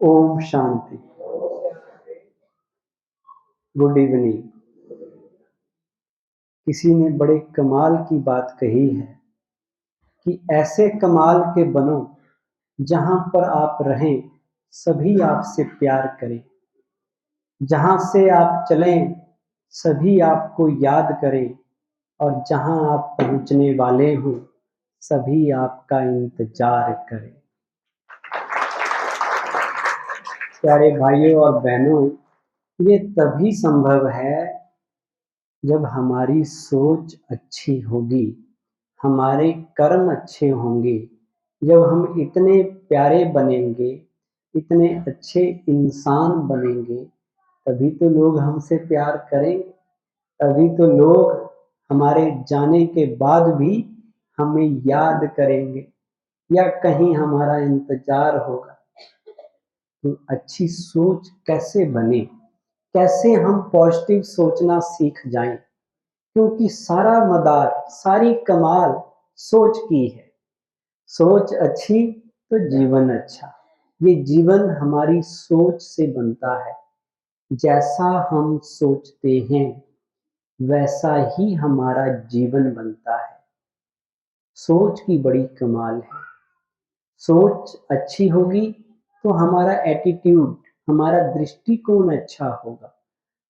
Om Shanti. Good evening. किसी ने बड़े कमाल की बात कही है कि ऐसे कमाल के बनो जहां पर आप रहें सभी आपसे प्यार करें, जहां से आप चलें सभी आपको याद करें और जहां आप पहुंचने वाले हों सभी आपका इंतजार करें। प्यारे भाइयों और बहनों, ये तभी संभव है जब हमारी सोच अच्छी होगी, हमारे कर्म अच्छे होंगे, जब हम इतने प्यारे बनेंगे, इतने अच्छे इंसान बनेंगे, तभी तो लोग हमसे प्यार करेंगे, तभी तो लोग हमारे जाने के बाद भी हमें याद करेंगे या कहीं हमारा इंतजार होगा। तो अच्छी सोच कैसे बने, कैसे हम पॉजिटिव सोचना सीख जाएं, क्योंकि सारा मदार, सारी कमाल सोच की है। सोच अच्छी तो जीवन अच्छा। ये जीवन हमारी सोच से बनता है। जैसा हम सोचते हैं वैसा ही हमारा जीवन बनता है। सोच की बड़ी कमाल है। सोच अच्छी होगी तो हमारा एटीट्यूड, हमारा दृष्टिकोण अच्छा होगा,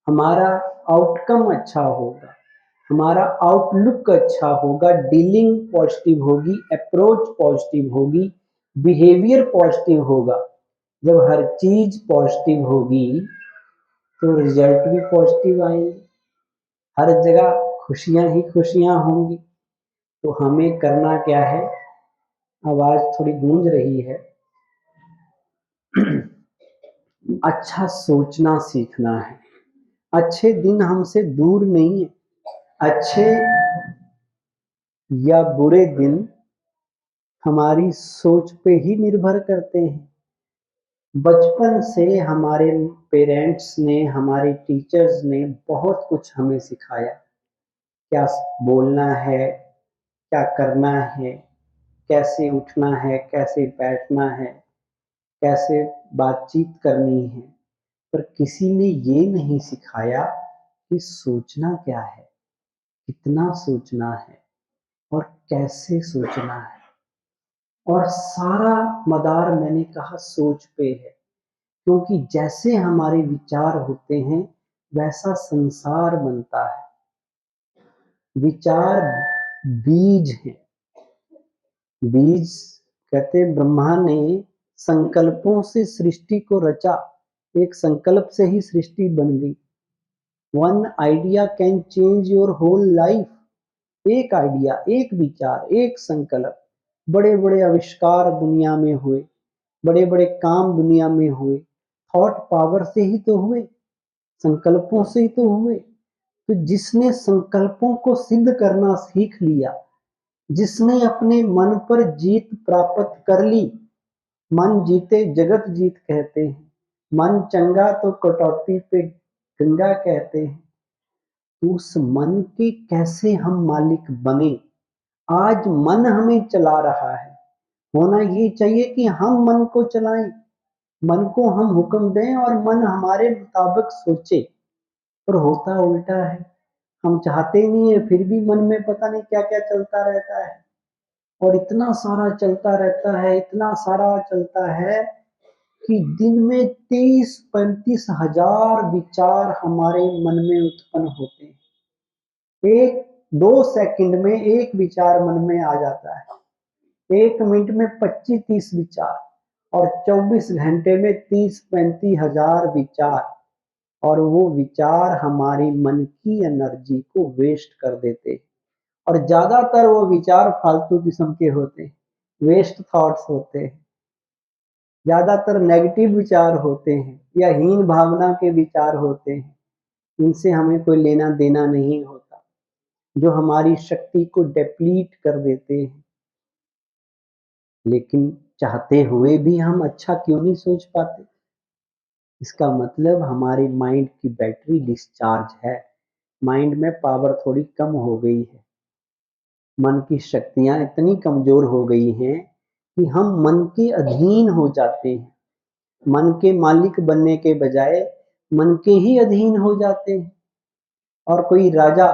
हमारा आउटकम अच्छा होगा, हमारा आउटलुक अच्छा होगा, डीलिंग पॉजिटिव होगी, अप्रोच पॉजिटिव होगी, बिहेवियर पॉजिटिव होगा। जब हर चीज पॉजिटिव होगी तो रिजल्ट भी पॉजिटिव आएंगे। हर जगह खुशियां ही खुशियां होंगी। तो हमें करना क्या है? आवाज थोड़ी गूंज रही है। अच्छा सोचना सीखना है। अच्छे दिन हमसे दूर नहीं है। अच्छे या बुरे दिन हमारी सोच पे ही निर्भर करते हैं। बचपन से हमारे पेरेंट्स ने, हमारे टीचर्स ने बहुत कुछ हमें सिखाया। क्या बोलना है, क्या करना है, कैसे उठना है, कैसे बैठना है, कैसे बातचीत करनी है। पर किसी ने ये नहीं सिखाया कि सोचना क्या है, कितना सोचना है और कैसे सोचना है। और सारा मदार मैंने कहा सोच पे है, क्योंकि जैसे हमारे विचार होते हैं वैसा संसार बनता है। विचार बीज है। बीज कहते ब्रह्मा ने संकल्पों से सृष्टि को रचा। एक संकल्प से ही सृष्टि बन गई। One idea can change your whole life. एक आइडिया, एक विचार, एक संकल्प। बड़े बड़े आविष्कार दुनिया में हुए, बड़े बड़े काम दुनिया में हुए, थॉट पावर से ही तो हुए, संकल्पों से ही तो हुए। तो जिसने संकल्पों को सिद्ध करना सीख लिया, जिसने अपने मन पर जीत प्राप्त कर ली, मन जीते जगत जीत कहते हैं, मन चंगा तो कटौती पे गंगा कहते हैं। तो उस मन के कैसे हम मालिक बने? आज मन हमें चला रहा है। होना ये चाहिए कि हम मन को चलाएं, मन को हम हुक्म दें और मन हमारे मुताबिक सोचे। पर होता उल्टा है। हम चाहते ही नहीं है, फिर भी मन में पता नहीं क्या क्या चलता रहता है। और इतना सारा चलता रहता है, इतना सारा चलता है कि दिन में 30-35 हजार विचार हमारे मन में उत्पन्न होते हैं। एक 2 सेकंड में एक विचार मन में आ जाता है। 1 मिनट में 25-30 विचार और 24 घंटे में 30-35 हजार विचार। और वो विचार हमारी मन की एनर्जी को वेस्ट कर देते हैं। और ज्यादातर वो विचार फालतू किस्म के होते हैं, वेस्ट थॉट्स होते हैं, ज्यादातर नेगेटिव विचार होते हैं या हीन भावना के विचार होते हैं। इनसे हमें कोई लेना देना नहीं होता, जो हमारी शक्ति को डिप्लीट कर देते हैं। लेकिन चाहते हुए भी हम अच्छा क्यों नहीं सोच पाते? इसका मतलब हमारे माइंड की बैटरी डिस्चार्ज है। माइंड में पावर थोड़ी कम हो गई है। मन की शक्तियां इतनी कमजोर हो गई हैं कि हम मन के अधीन हो जाते हैं। मन के मालिक बनने के बजाय मन के ही अधीन हो जाते हैं। और कोई राजा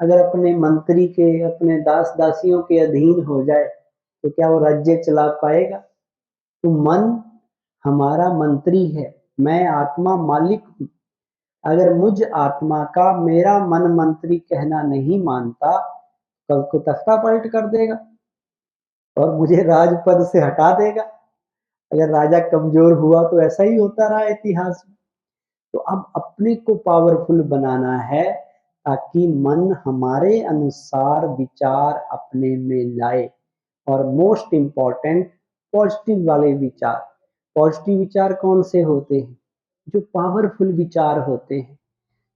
अगर अपने मंत्री के, अपने दास दासियों के अधीन हो जाए तो क्या वो राज्य चला पाएगा? तो मन हमारा मंत्री है, मैं आत्मा मालिक हूँ। अगर मुझ आत्मा का मेरा मन मंत्री कहना नहीं मानता, कल को तख्ता पलट कर देगा और मुझे राजपद से हटा देगा। अगर राजा कमजोर हुआ तो ऐसा ही होता रहा इतिहास में। तो अब अपने को पावरफुल बनाना है ताकि मन हमारे अनुसार विचार अपने में लाए। और मोस्ट इम्पॉर्टेंट, पॉजिटिव वाले विचार। पॉजिटिव विचार कौन से होते हैं? जो पावरफुल विचार होते हैं,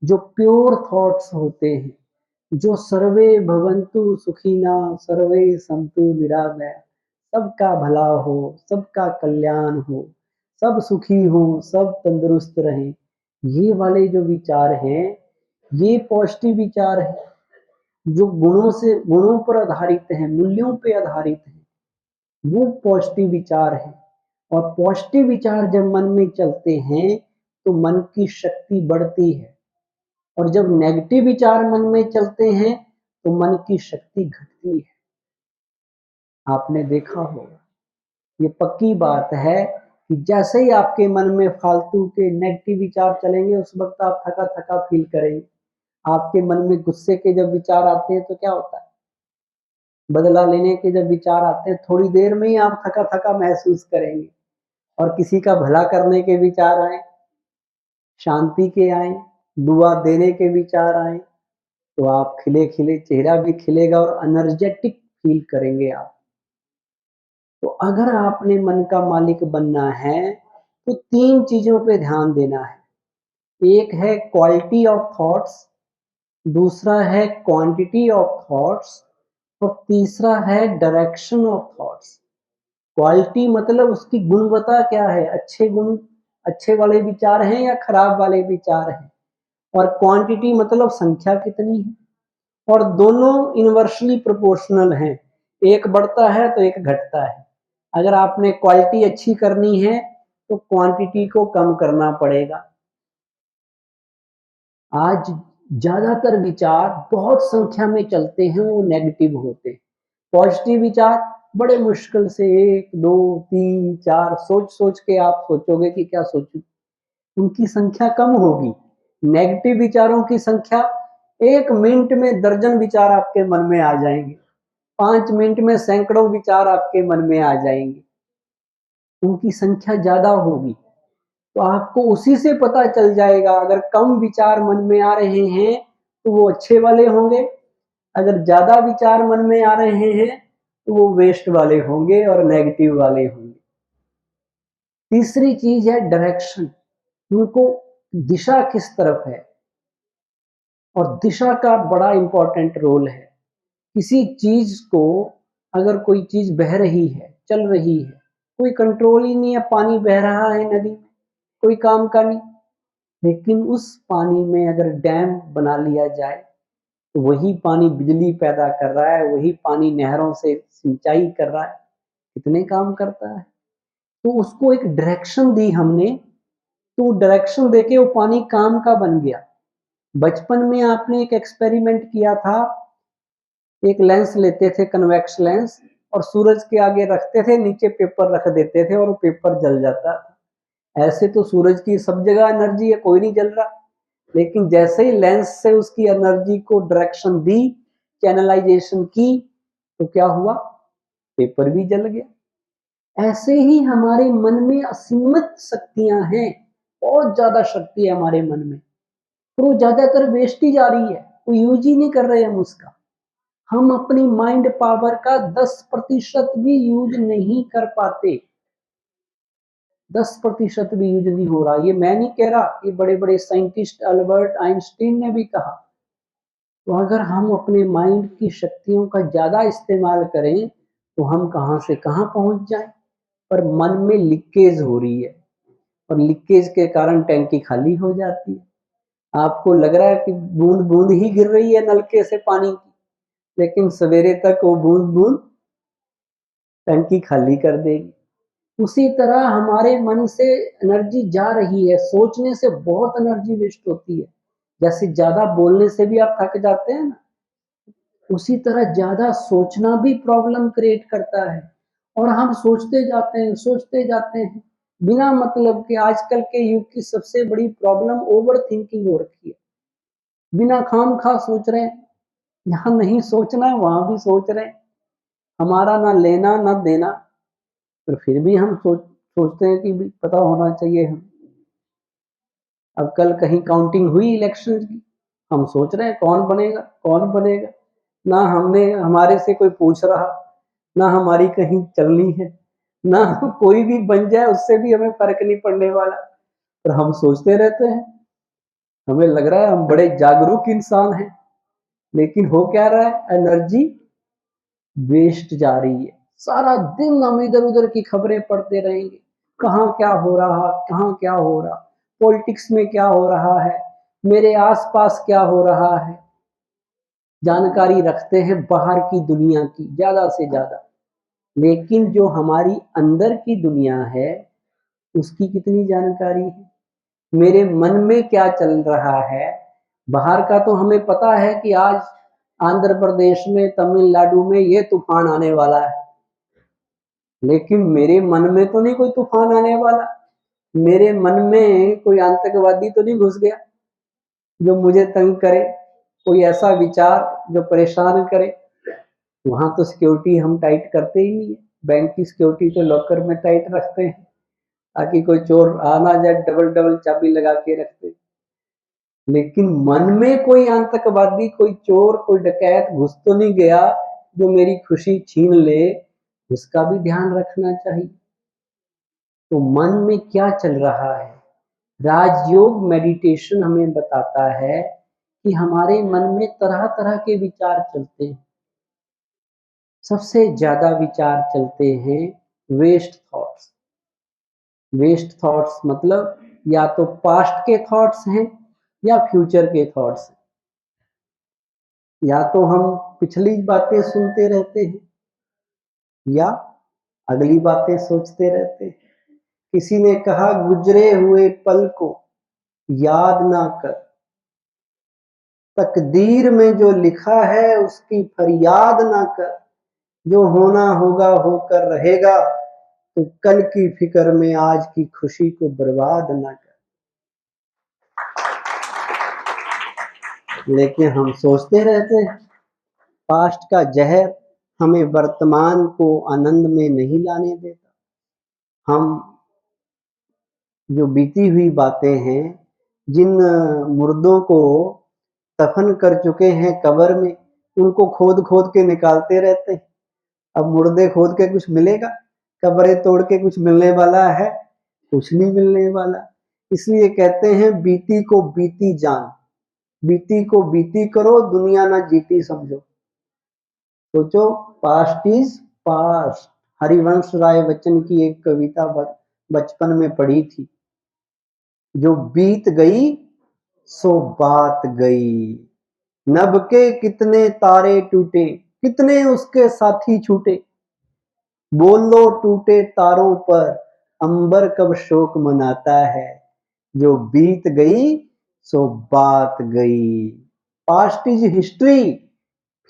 जो प्योर थॉट्स होते हैं, जो सर्वे भवन्तु सुखिना सर्वे सन्तु निरामया, सबका भला हो, सबका कल्याण हो, सब सुखी हो, सब तंदुरुस्त रहें, ये वाले जो विचार हैं, ये पॉजिटिव विचार हैं, जो गुणों पर आधारित हैं, मूल्यों पे आधारित हैं, वो पॉजिटिव विचार हैं। और पॉजिटिव विचार जब मन में चलते हैं तो मन की शक्ति बढ़ती है, और जब नेगेटिव विचार मन में चलते हैं तो मन की शक्ति घटती है। आपने देखा होगा, ये पक्की बात है कि जैसे ही आपके मन में फालतू के नेगेटिव विचार चलेंगे, उस वक्त आप थका थका फील करेंगे। आपके मन में गुस्से के जब विचार आते हैं तो क्या होता है? बदला लेने के जब विचार आते हैं, थोड़ी देर में ही आप थका थका महसूस करेंगे। और किसी का भला करने के विचार आए, शांति के आए, दुआ देने के विचार आए, तो आप खिले खिले, चेहरा भी खिलेगा और एनर्जेटिक फील करेंगे आप। तो अगर आपने मन का मालिक बनना है तो 3 चीजों पे ध्यान देना है। एक है क्वालिटी ऑफ थॉट्स, दूसरा है क्वांटिटी ऑफ थॉट्स, और तीसरा है डायरेक्शन ऑफ थॉट्स। क्वालिटी मतलब उसकी गुणवत्ता क्या है, अच्छे गुण, अच्छे वाले विचार हैं या खराब वाले विचार हैं। और क्वांटिटी मतलब संख्या कितनी है। और दोनों इनवर्सली प्रोपोर्शनल हैं, एक बढ़ता है तो एक घटता है। अगर आपने क्वालिटी अच्छी करनी है तो क्वांटिटी को कम करना पड़ेगा। आज ज्यादातर विचार बहुत संख्या में चलते हैं, वो नेगेटिव होते हैं। पॉजिटिव विचार बड़े मुश्किल से 1 2 3 4 सोच सोच के आप सोचोगे कि क्या सोचूं, उनकी संख्या कम होगी। नेगेटिव विचारों की संख्या 1 मिनट में दर्जन विचार आपके मन में आ जाएंगे, 5 मिनट में सैकड़ों विचार आपके मन में आ जाएंगे, उनकी संख्या ज्यादा होगी। तो आपको उसी से पता चल जाएगा, अगर कम विचार मन में आ रहे हैं तो वो अच्छे वाले होंगे, अगर ज्यादा विचार मन में आ रहे हैं तो वो वेस्ट वाले होंगे और नेगेटिव वाले होंगे। तीसरी चीज है डायरेक्शन, उनको दिशा किस तरफ है, और दिशा का बड़ा इंपॉर्टेंट रोल है। किसी चीज को, अगर कोई चीज बह रही है, चल रही है, कोई कंट्रोल ही नहीं है, पानी बह रहा है नदी में, कोई काम का नहीं। लेकिन उस पानी में अगर डैम बना लिया जाए तो वही पानी बिजली पैदा कर रहा है, वही पानी नहरों से सिंचाई कर रहा है, कितने काम करता है। तो उसको एक डायरेक्शन दी हमने, तो डायरेक्शन देके वो पानी काम का बन गया। बचपन में आपने एक एक्सपेरिमेंट किया था, एक लेंस लेते थे, कन्वेक्स लेंस, और सूरज के आगे रखते थे, नीचे पेपर रख देते थे और वो पेपर जल जाता था। ऐसे तो सूरज की सब जगह एनर्जी है, कोई नहीं जल रहा। लेकिन जैसे ही लेंस से उसकी एनर्जी को डायरेक्शन दी, चैनलाइजेशन की, तो क्या हुआ, पेपर भी जल गया। ऐसे ही हमारे मन में असीमित शक्तियां हैं, बहुत ज्यादा शक्ति है हमारे मन में, पर वो ज्यादातर वेस्ट ही जा रही है, वो यूज ही नहीं कर रहे हम उसका। हम अपनी माइंड पावर का 10% भी यूज नहीं कर पाते, 10% भी यूज नहीं हो रहा। ये मैं नहीं कह रहा, ये बड़े बड़े साइंटिस्ट अल्बर्ट आइंस्टीन ने भी कहा। तो अगर हम अपने माइंड की शक्तियों का ज्यादा इस्तेमाल करें तो हम कहां से कहां पहुंच जाएं। पर मन में लीकेज हो रही है, और लीकेज के कारण टैंकी खाली हो जाती है। आपको लग रहा है कि बूंद बूंद ही गिर रही है नलके से पानी की, लेकिन सवेरे तक वो बूंद बूंद टंकी खाली कर देगी। उसी तरह हमारे मन से एनर्जी जा रही है, सोचने से बहुत एनर्जी वेस्ट होती है। जैसे ज्यादा बोलने से भी आप थक जाते हैं ना, उसी तरह ज्यादा सोचना भी प्रॉब्लम क्रिएट करता है। और हम सोचते जाते हैं बिना मतलब के। आजकल के युग की सबसे बड़ी प्रॉब्लम ओवर थिंकिंग हो रखी है। बिना खाम खा सोच रहे हैं, जहां नहीं सोचना है वहां भी सोच रहे हैं। हमारा ना लेना ना देना, पर फिर भी हम सोचते हैं कि पता होना चाहिए हम। अब कल कहीं काउंटिंग हुई इलेक्शन की, हम सोच रहे हैं कौन बनेगा कौन बनेगा। ना हमने हमारे से कोई पूछ रहा, ना हमारी कहीं चलनी है, ना कोई भी बन जाए उससे भी हमें फर्क नहीं पड़ने वाला, पर हम सोचते रहते हैं। हमें लग रहा है हम बड़े जागरूक इंसान हैं, लेकिन हो क्या रहा है, एनर्जी वेस्ट जा रही है। सारा दिन हम इधर उधर की खबरें पढ़ते रहेंगे, कहाँ क्या हो रहा, कहाँ क्या हो रहा, पॉलिटिक्स में क्या हो रहा है, मेरे आसपास क्या हो रहा है। जानकारी रखते हैं बाहर की दुनिया की ज्यादा से ज्यादा, लेकिन जो हमारी अंदर की दुनिया है उसकी कितनी जानकारी है। मेरे मन में क्या चल रहा है, बाहर का तो हमें पता है कि आज आंध्र प्रदेश में तमिलनाडु में ये तूफान आने वाला है, लेकिन मेरे मन में तो नहीं कोई तूफान आने वाला। मेरे मन में कोई आतंकवादी तो नहीं घुस गया जो मुझे तंग करे, कोई ऐसा विचार जो परेशान करे। वहां तो सिक्योरिटी हम टाइट करते ही नहीं है। बैंक की सिक्योरिटी तो लॉकर में टाइट रखते हैं ताकि कोई चोर आ ना जाए, डबल डबल चाबी लगा के रखते हैं। लेकिन मन में कोई आतंकवादी, कोई चोर, कोई डकैत घुस तो नहीं गया जो मेरी खुशी छीन ले, उसका भी ध्यान रखना चाहिए। तो मन में क्या चल रहा है, राजयोग मेडिटेशन हमें बताता है कि हमारे मन में तरह तरह के विचार चलते हैं। सबसे ज्यादा विचार चलते हैं वेस्ट थॉट्स। वेस्ट थॉट्स मतलब या तो पास्ट के थॉट्स हैं या फ्यूचर के थॉट्स हैं। या तो हम पिछली बातें सुनते रहते हैं या अगली बातें सोचते रहते हैं। किसी ने कहा गुजरे हुए पल को याद ना कर, तकदीर में जो लिखा है उसकी फरियाद ना कर, जो होना होगा होकर रहेगा, तो कल की फिक्र में आज की खुशी को बर्बाद ना कर। लेकिन हम सोचते रहते हैं। पास्ट का जहर हमें वर्तमान को आनंद में नहीं लाने देता। हम जो बीती हुई बातें हैं, जिन मुर्दों को दफन कर चुके हैं कब्र में, उनको खोद खोद के निकालते रहते हैं। अब मुर्दे खोद के कुछ मिलेगा, कब्रें तोड़ के कुछ मिलने वाला है, कुछ नहीं मिलने वाला। इसलिए कहते हैं बीती को बीती जान, बीती को बीती करो, दुनिया ना जीती समझो। सोचो, past is past. Harivansh Rai Bachchan की एक कविता बचपन में पढ़ी थी, जो बीत गई सो बात गई, नभ के कितने तारे टूटे, कितने उसके साथी छूटे, बोलो टूटे तारों पर अंबर कब शोक मनाता है, जो बीत गई सो बात गई। Past is history,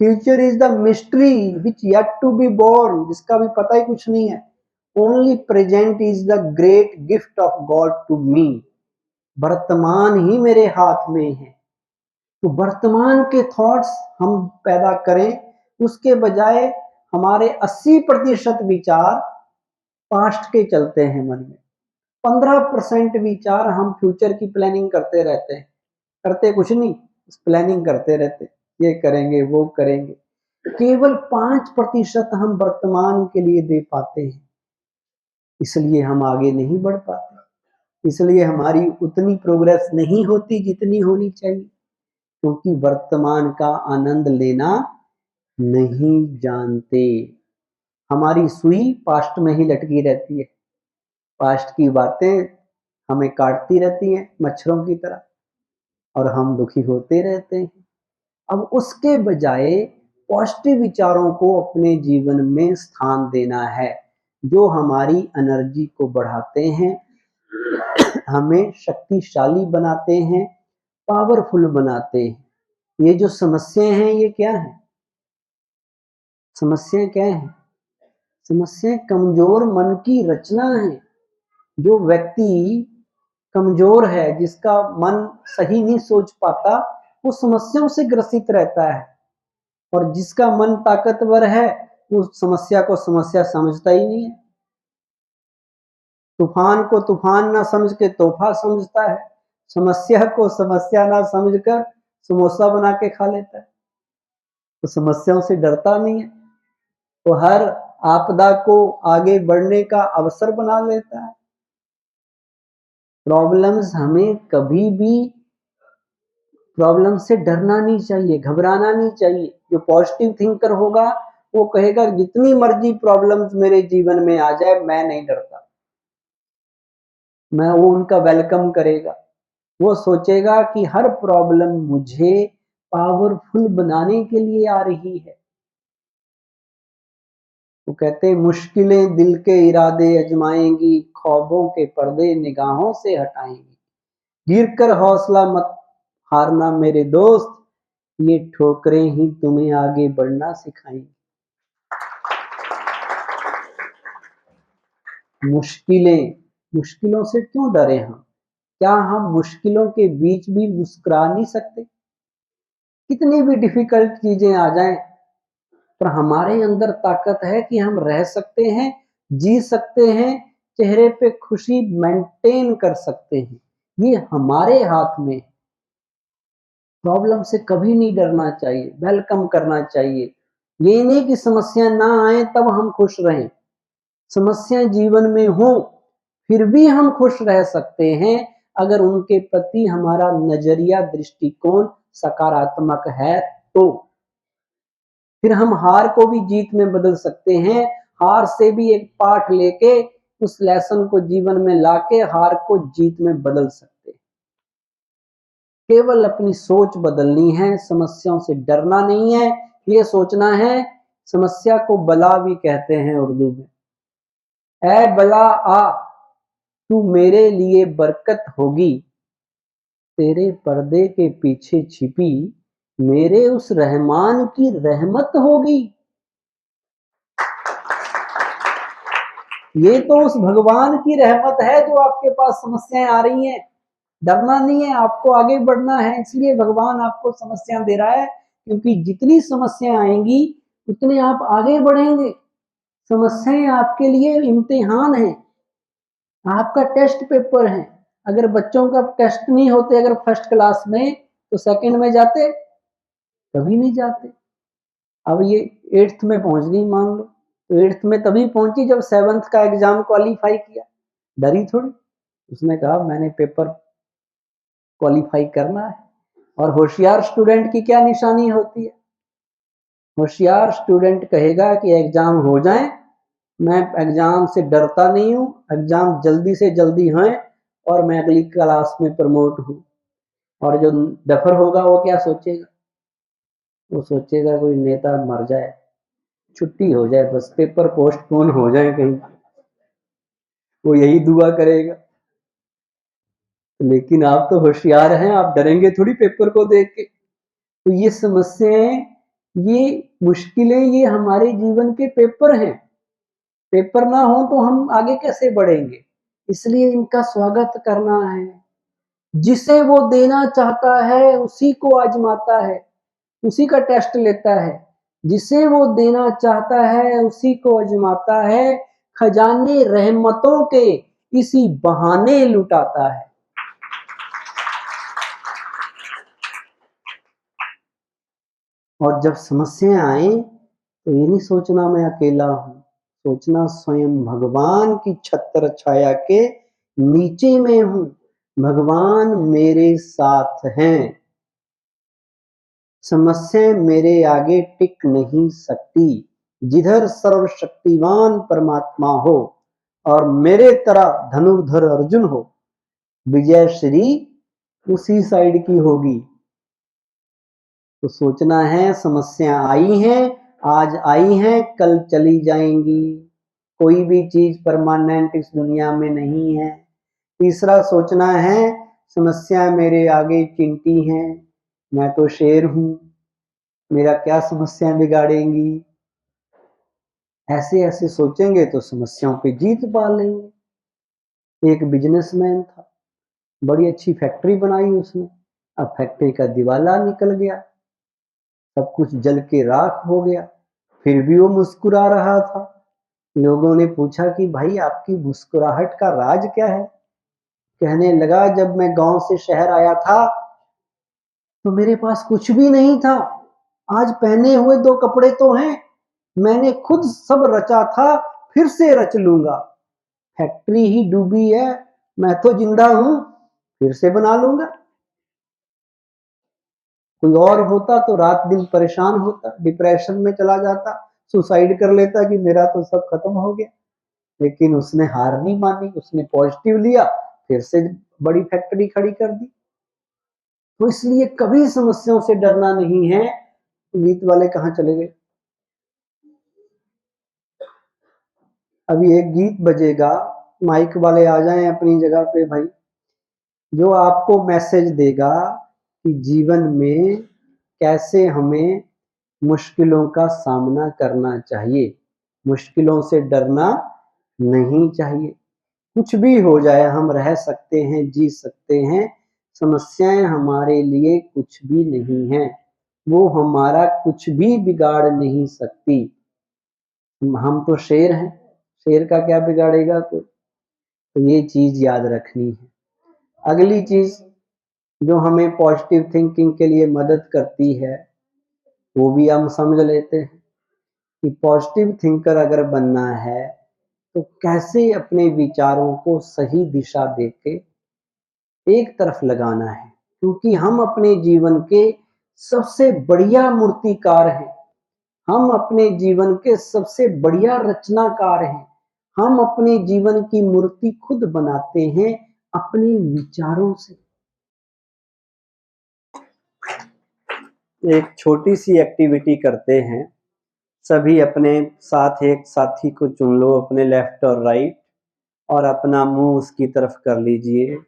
future is the mystery which yet to be born, जिसका भी पता ही कुछ नहीं है। Only present is the great gift of God to me. वर्तमान ही मेरे हाथ में है। तो वर्तमान के थॉट्स हम पैदा करें, उसके बजाय हमारे 80% विचार पास्ट के चलते हैं मन में। 15% विचार हम फ्यूचर की प्लानिंग करते रहते हैं। करते कुछ नहीं, प्लानिंग करते रहते, ये करेंगे वो करेंगे। केवल 5% हम वर्तमान के लिए दे पाते हैं। इसलिए हम आगे नहीं बढ़ पाते, इसलिए हमारी उतनी प्रोग्रेस नहीं होती जितनी होनी चाहिए, क्योंकि वर्तमान का आनंद लेना नहीं जानते। हमारी सुई पास्ट में ही लटकी रहती है, पास्ट की बातें हमें काटती रहती हैं मच्छरों की तरह, और हम दुखी होते रहते हैं। अब उसके बजाय पॉजिटिव विचारों को अपने जीवन में स्थान देना है। जो हमारी एनर्जी को बढ़ाते हैं, हमें शक्तिशाली बनाते हैं, पावरफुल बनाते हैं। ये जो समस्याएं हैं ये क्या है? समस्याएं क्या है? समस्याएं कमजोर मन की रचना है। जो व्यक्ति कमजोर है, जिसका मन सही नहीं सोच पाता, वो समस्याओं से ग्रसित रहता है। और जिसका मन ताकतवर है, वो समस्या को समस्या समझता ही नहीं है। तूफान को तूफान ना समझ के तोहफा समझता है, समस्या को समस्या ना समझकर समोसा बना के खा लेता है। तो समस्याओं से डरता नहीं है, तो हर आपदा को आगे बढ़ने का अवसर बना लेता है। प्रॉब्लम्स हमें कभी भी प्रॉब्लम से डरना नहीं चाहिए, घबराना नहीं चाहिए। जो पॉजिटिव थिंकर होगा वो कहेगा जितनी मर्जी प्रॉब्लम्स मेरे जीवन में आ जाए मैं नहीं डरता, मैं वो उनका वेलकम करेगा। वो सोचेगा कि हर प्रॉब्लम मुझे पावरफुल बनाने के लिए आ रही है। वो कहते हैं मुश्किलें दिल के इरादे अजमाएंगी, ख्वाबों के पर्दे निगाहों से हटाएंगी। गिर कर हौसला मत हारना मेरे दोस्त, ये ठोकरें ही तुम्हें आगे बढ़ना सिखाएंगी। मुश्किलों से क्यों डरे हम? क्या हम मुश्किलों के बीच भी मुस्कुरा नहीं सकते? कितनी भी डिफिकल्ट चीजें आ जाएं, पर हमारे अंदर ताकत है कि हम रह सकते हैं, जी सकते हैं, चेहरे पे खुशी मेंटेन कर सकते हैं। ये हमारे हाथ में। प्रॉब्लम से कभी नहीं डरना चाहिए, वेलकम करना चाहिए। ये नहीं कि समस्या ना आए तब हम खुश रहें। समस्या जीवन में हो फिर भी हम खुश रह सकते हैं, अगर उनके प्रति हमारा नजरिया दृष्टिकोण सकारात्मक है तो। फिर हम हार को भी जीत में बदल सकते हैं। हार से भी एक पाठ लेके उस लेसन को जीवन में लाके हार को जीत में बदल सकते हैं। केवल अपनी सोच बदलनी है, समस्याओं से डरना नहीं है। ये सोचना है, समस्या को बला भी कहते हैं उर्दू में। ऐ बला आ, तू मेरे लिए बरकत होगी, तेरे पर्दे के पीछे छिपी मेरे उस रहमान की रहमत होगी। ये तो उस भगवान की रहमत है जो आपके पास समस्याएं आ रही हैं। डरना नहीं है, आपको आगे बढ़ना है। इसलिए भगवान आपको समस्याएं दे रहा है, क्योंकि जितनी समस्याएं आएंगी उतने आप आगे बढ़ेंगे। समस्याएं आपके लिए इम्तिहान है, आपका टेस्ट पेपर है। अगर बच्चों का टेस्ट नहीं होते अगर फर्स्ट क्लास में, तो सेकंड में जाते? कभी नहीं जाते। अब ये 8th में पहुंच गई मान लो, तो 8th में तभी पहुंची जब 7th का एग्जाम क्वालिफाई किया। डरी थोड़ी, उसने कहा मैंने पेपर क्वालिफाई करना है। और होशियार स्टूडेंट की क्या निशानी होती है? होशियार स्टूडेंट कहेगा कि एग्जाम हो जाए, मैं एग्जाम से डरता नहीं हूँ, एग्जाम जल्दी से जल्दी है और मैं अगली क्लास में प्रमोट हूँ। और जो डफर होगा वो क्या सोचेगा? वो सोचेगा कोई नेता मर जाए, छुट्टी हो जाए, बस पेपर पोस्टपोन हो जाए कहीं, वो यही दुआ करेगा। लेकिन आप तो होशियार हैं, आप डरेंगे थोड़ी पेपर को देख के। तो ये समस्याएं, ये मुश्किलें, ये हमारे जीवन के पेपर हैं। पेपर ना हो तो हम आगे कैसे बढ़ेंगे? इसलिए इनका स्वागत करना है। जिसे वो देना चाहता है उसी को आजमाता है, उसी का टेस्ट लेता है। जिसे वो देना चाहता है उसी को आजमाता है, खजाने रहमतों के इसी बहाने लुटाता है। और जब समस्याएं आए तो ये नहीं सोचना मैं अकेला हूं, सोचना स्वयं भगवान की छत्र छाया के नीचे में हूं, भगवान मेरे साथ हैं। समस्याएं मेरे आगे टिक नहीं सकती। जिधर सर्वशक्तिमान परमात्मा हो और मेरे तरह धनुर्धर अर्जुन हो, विजय श्री उसी साइड की होगी। तो सोचना है समस्या आई हैं, आज आई हैं कल चली जाएंगी। कोई भी चीज परमानेंट इस दुनिया में नहीं है। तीसरा सोचना है समस्या मेरे आगे चिंटी हैं, मैं तो शेर हूं, मेरा क्या समस्या बिगाड़ेंगी। ऐसे ऐसे सोचेंगे तो समस्याओं पे जीत पा लेंगे। एक बिजनेसमैन था, बड़ी अच्छी फैक्ट्री बनाई उसने, अब फैक्ट्री का दिवाला निकल गया, सब कुछ जल के राख हो गया, फिर भी वो मुस्कुरा रहा था। लोगों ने पूछा कि भाई आपकी मुस्कुराहट का राज क्या है? कहने लगा जब मैं गांव से शहर आया था तो मेरे पास कुछ भी नहीं था, आज पहने हुए 2 कपड़े तो हैं, मैंने खुद सब रचा था, फिर से रच लूंगा। फैक्ट्री ही डूबी है, मैं तो जिंदा हूं, फिर से बना लूंगा। कोई और होता तो रात दिन परेशान होता, डिप्रेशन में चला जाता, सुसाइड कर लेता कि मेरा तो सब खत्म हो गया। लेकिन उसने हार नहीं मानी, उसने पॉजिटिव लिया, फिर से बड़ी फैक्ट्री खड़ी कर दी। तो इसलिए कभी समस्याओं से डरना नहीं है। गीत वाले कहाँ चले गए? अभी एक गीत बजेगा, माइक वाले आ जाएं अपनी जगह पे भाई, जो आपको मैसेज देगा कि जीवन में कैसे हमें मुश्किलों का सामना करना चाहिए, मुश्किलों से डरना नहीं चाहिए। कुछ भी हो जाए हम रह सकते हैं, जी सकते हैं, समस्याएं हमारे लिए कुछ भी नहीं हैं, वो हमारा कुछ भी बिगाड़ नहीं सकती। हम तो शेर हैं, शेर का क्या बिगाड़ेगा कोई? तो ये चीज याद रखनी है। अगली चीज जो हमें पॉजिटिव थिंकिंग के लिए मदद करती है वो भी हम समझ लेते हैं कि पॉजिटिव थिंकर अगर बनना है तो कैसे अपने विचारों को सही दिशा देके एक तरफ लगाना है, क्योंकि हम अपने जीवन के सबसे बढ़िया मूर्तिकार हैं, हम अपने जीवन के सबसे बढ़िया रचनाकार हैं, हम अपने जीवन की मूर्ति खुद बनाते हैं अपने विचारों से। एक छोटी सी एक्टिविटी करते हैं, सभी अपने साथ एक साथी को चुन लो, अपने लेफ्ट और राइट, और अपना मुंह उसकी तरफ कर लीजिए,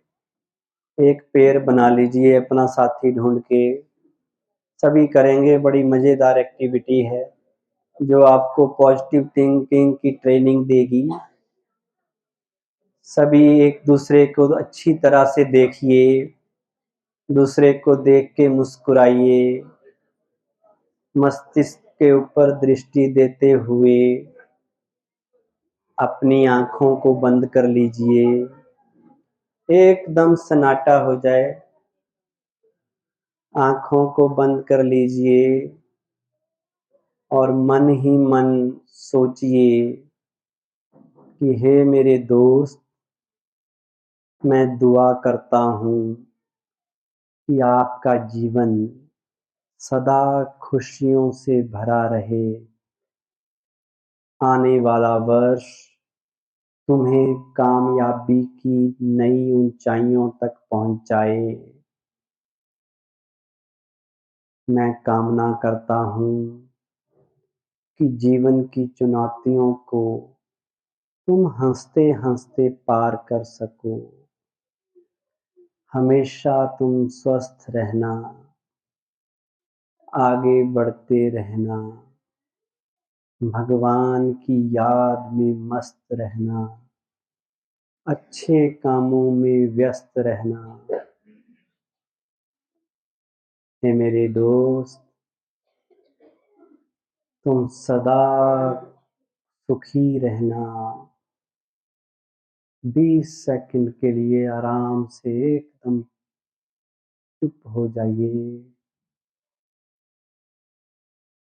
एक पेड़ बना लीजिए अपना साथी ढूंढ के। सभी करेंगे, बड़ी मजेदार एक्टिविटी है जो आपको पॉजिटिव थिंकिंग की ट्रेनिंग देगी। सभी एक दूसरे को अच्छी तरह से देखिए, दूसरे को देख के मुस्कुराइए, मस्तिष्क के ऊपर दृष्टि देते हुए अपनी आंखों को बंद कर लीजिए, एकदम सन्नाटा हो जाए, आंखों को बंद कर लीजिए और मन ही मन सोचिए कि हे मेरे दोस्त, मैं दुआ करता हूँ कि आपका जीवन सदा खुशियों से भरा रहे, आने वाला वर्ष तुम्हें कामयाबी की नई ऊंचाइयों तक पहुंचाए। मैं कामना करता हूँ कि जीवन की चुनौतियों को तुम हंसते हंसते पार कर सको। हमेशा तुम स्वस्थ रहना, आगे बढ़ते रहना, भगवान की याद में मस्त रहना, अच्छे कामों में व्यस्त रहना। हे मेरे दोस्त, तुम सदा सुखी रहना। 20 सेकंड के लिए आराम से एकदम चुप हो जाइए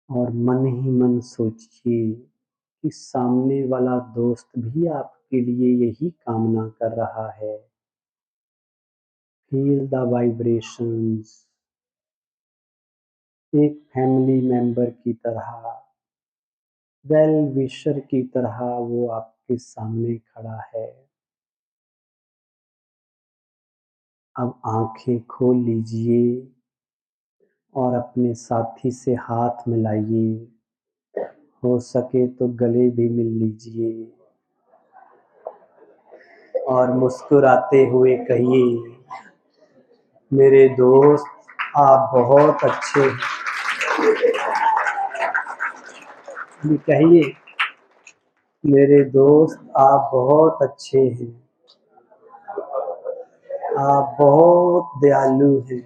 और मन ही मन सोचिए कि सामने वाला दोस्त भी आपके लिए यही कामना कर रहा है। Feel the vibrations. एक फैमिली मेंबर की तरह, वेल विशर की तरह वो आपके सामने खड़ा है। अब आंखें खोल लीजिए और अपने साथी से हाथ मिलाइए, हो सके तो गले भी मिल लीजिए। और मुस्कुराते हुए कहिए, मेरे दोस्त आप बहुत अच्छे हैं। ये कहिए, मेरे दोस्त आप बहुत अच्छे हैं, आप बहुत दयालु हैं,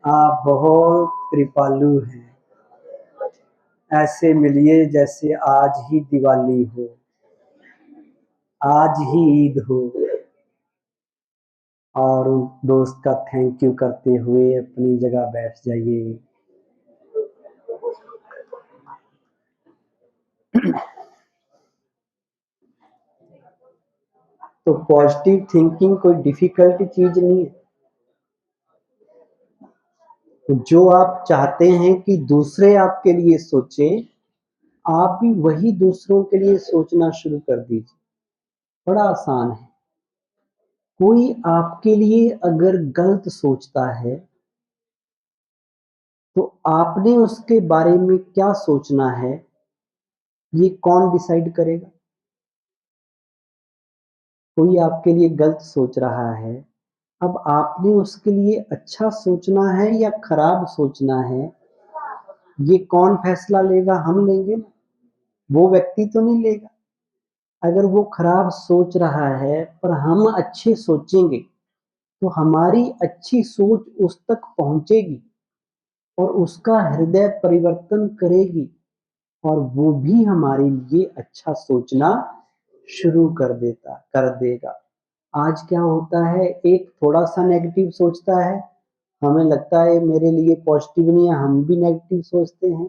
आप बहुत कृपालु हैं। ऐसे मिलिए जैसे आज ही दिवाली हो, आज ही ईद हो। और उन दोस्त का थैंक यू करते हुए अपनी जगह बैठ जाइए। तो पॉजिटिव थिंकिंग कोई डिफिकल्ट चीज नहीं है। तो जो आप चाहते हैं कि दूसरे आपके लिए सोचें, आप भी वही दूसरों के लिए सोचना शुरू कर दीजिए। बड़ा आसान है। कोई आपके लिए अगर गलत सोचता है तो आपने उसके बारे में क्या सोचना है, ये कौन डिसाइड करेगा? कोई आपके लिए गलत सोच रहा है, अब आपने उसके लिए अच्छा सोचना है या खराब सोचना है, ये कौन फैसला लेगा? हम लेंगे ना, वो व्यक्ति तो नहीं लेगा। अगर वो खराब सोच रहा है पर हम अच्छे सोचेंगे तो हमारी अच्छी सोच उस तक पहुंचेगी और उसका हृदय परिवर्तन करेगी और वो भी हमारे लिए अच्छा सोचना शुरू कर देगा। आज क्या होता है, एक थोड़ा सा नेगेटिव सोचता है, हमें लगता है मेरे लिए पॉजिटिव नहीं है, हम भी नेगेटिव सोचते हैं।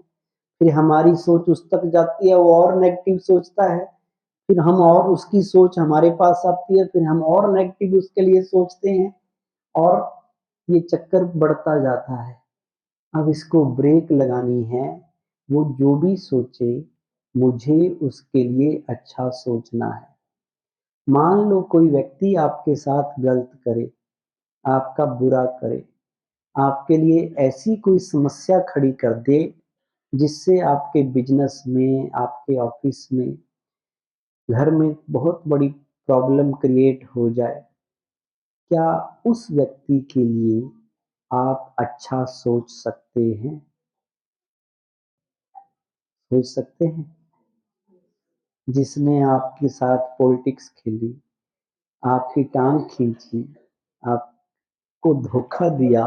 फिर हमारी सोच उस तक जाती है, वो और नेगेटिव सोचता है, फिर हम और उसकी सोच हमारे पास आती है, फिर हम और नेगेटिव उसके लिए सोचते हैं और ये चक्कर बढ़ता जाता है। अब इसको ब्रेक लगानी है। वो जो भी सोचे, मुझे उसके लिए अच्छा सोचना है। मान लो कोई व्यक्ति आपके साथ गलत करे, आपका बुरा करे, आपके लिए ऐसी कोई समस्या खड़ी कर दे जिससे आपके बिजनेस में, आपके ऑफिस में, घर में बहुत बड़ी प्रॉब्लम क्रिएट हो जाए। क्या उस व्यक्ति के लिए आप अच्छा सोच सकते हैं? सोच सकते हैं? जिसने आपके साथ पॉलिटिक्स खेली, आपकी टांग खींची, आपको धोखा दिया,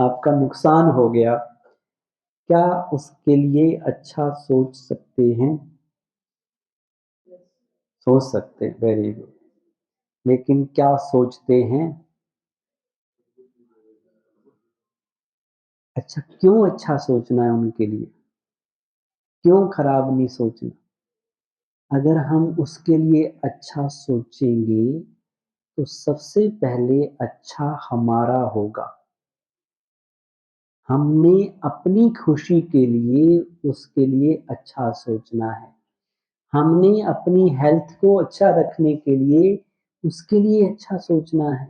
आपका नुकसान हो गया, क्या उसके लिए अच्छा सोच सकते हैं? सोच सकते हैं, वेरी गुड। लेकिन क्या सोचते हैं? अच्छा, क्यों अच्छा सोचना है उनके लिए? क्यों खराब नहीं सोचना? अगर हम उसके लिए अच्छा सोचेंगे तो सबसे पहले अच्छा हमारा होगा। हमने अपनी खुशी के लिए उसके लिए अच्छा सोचना है। हमने अपनी हेल्थ को अच्छा रखने के लिए उसके लिए अच्छा सोचना है।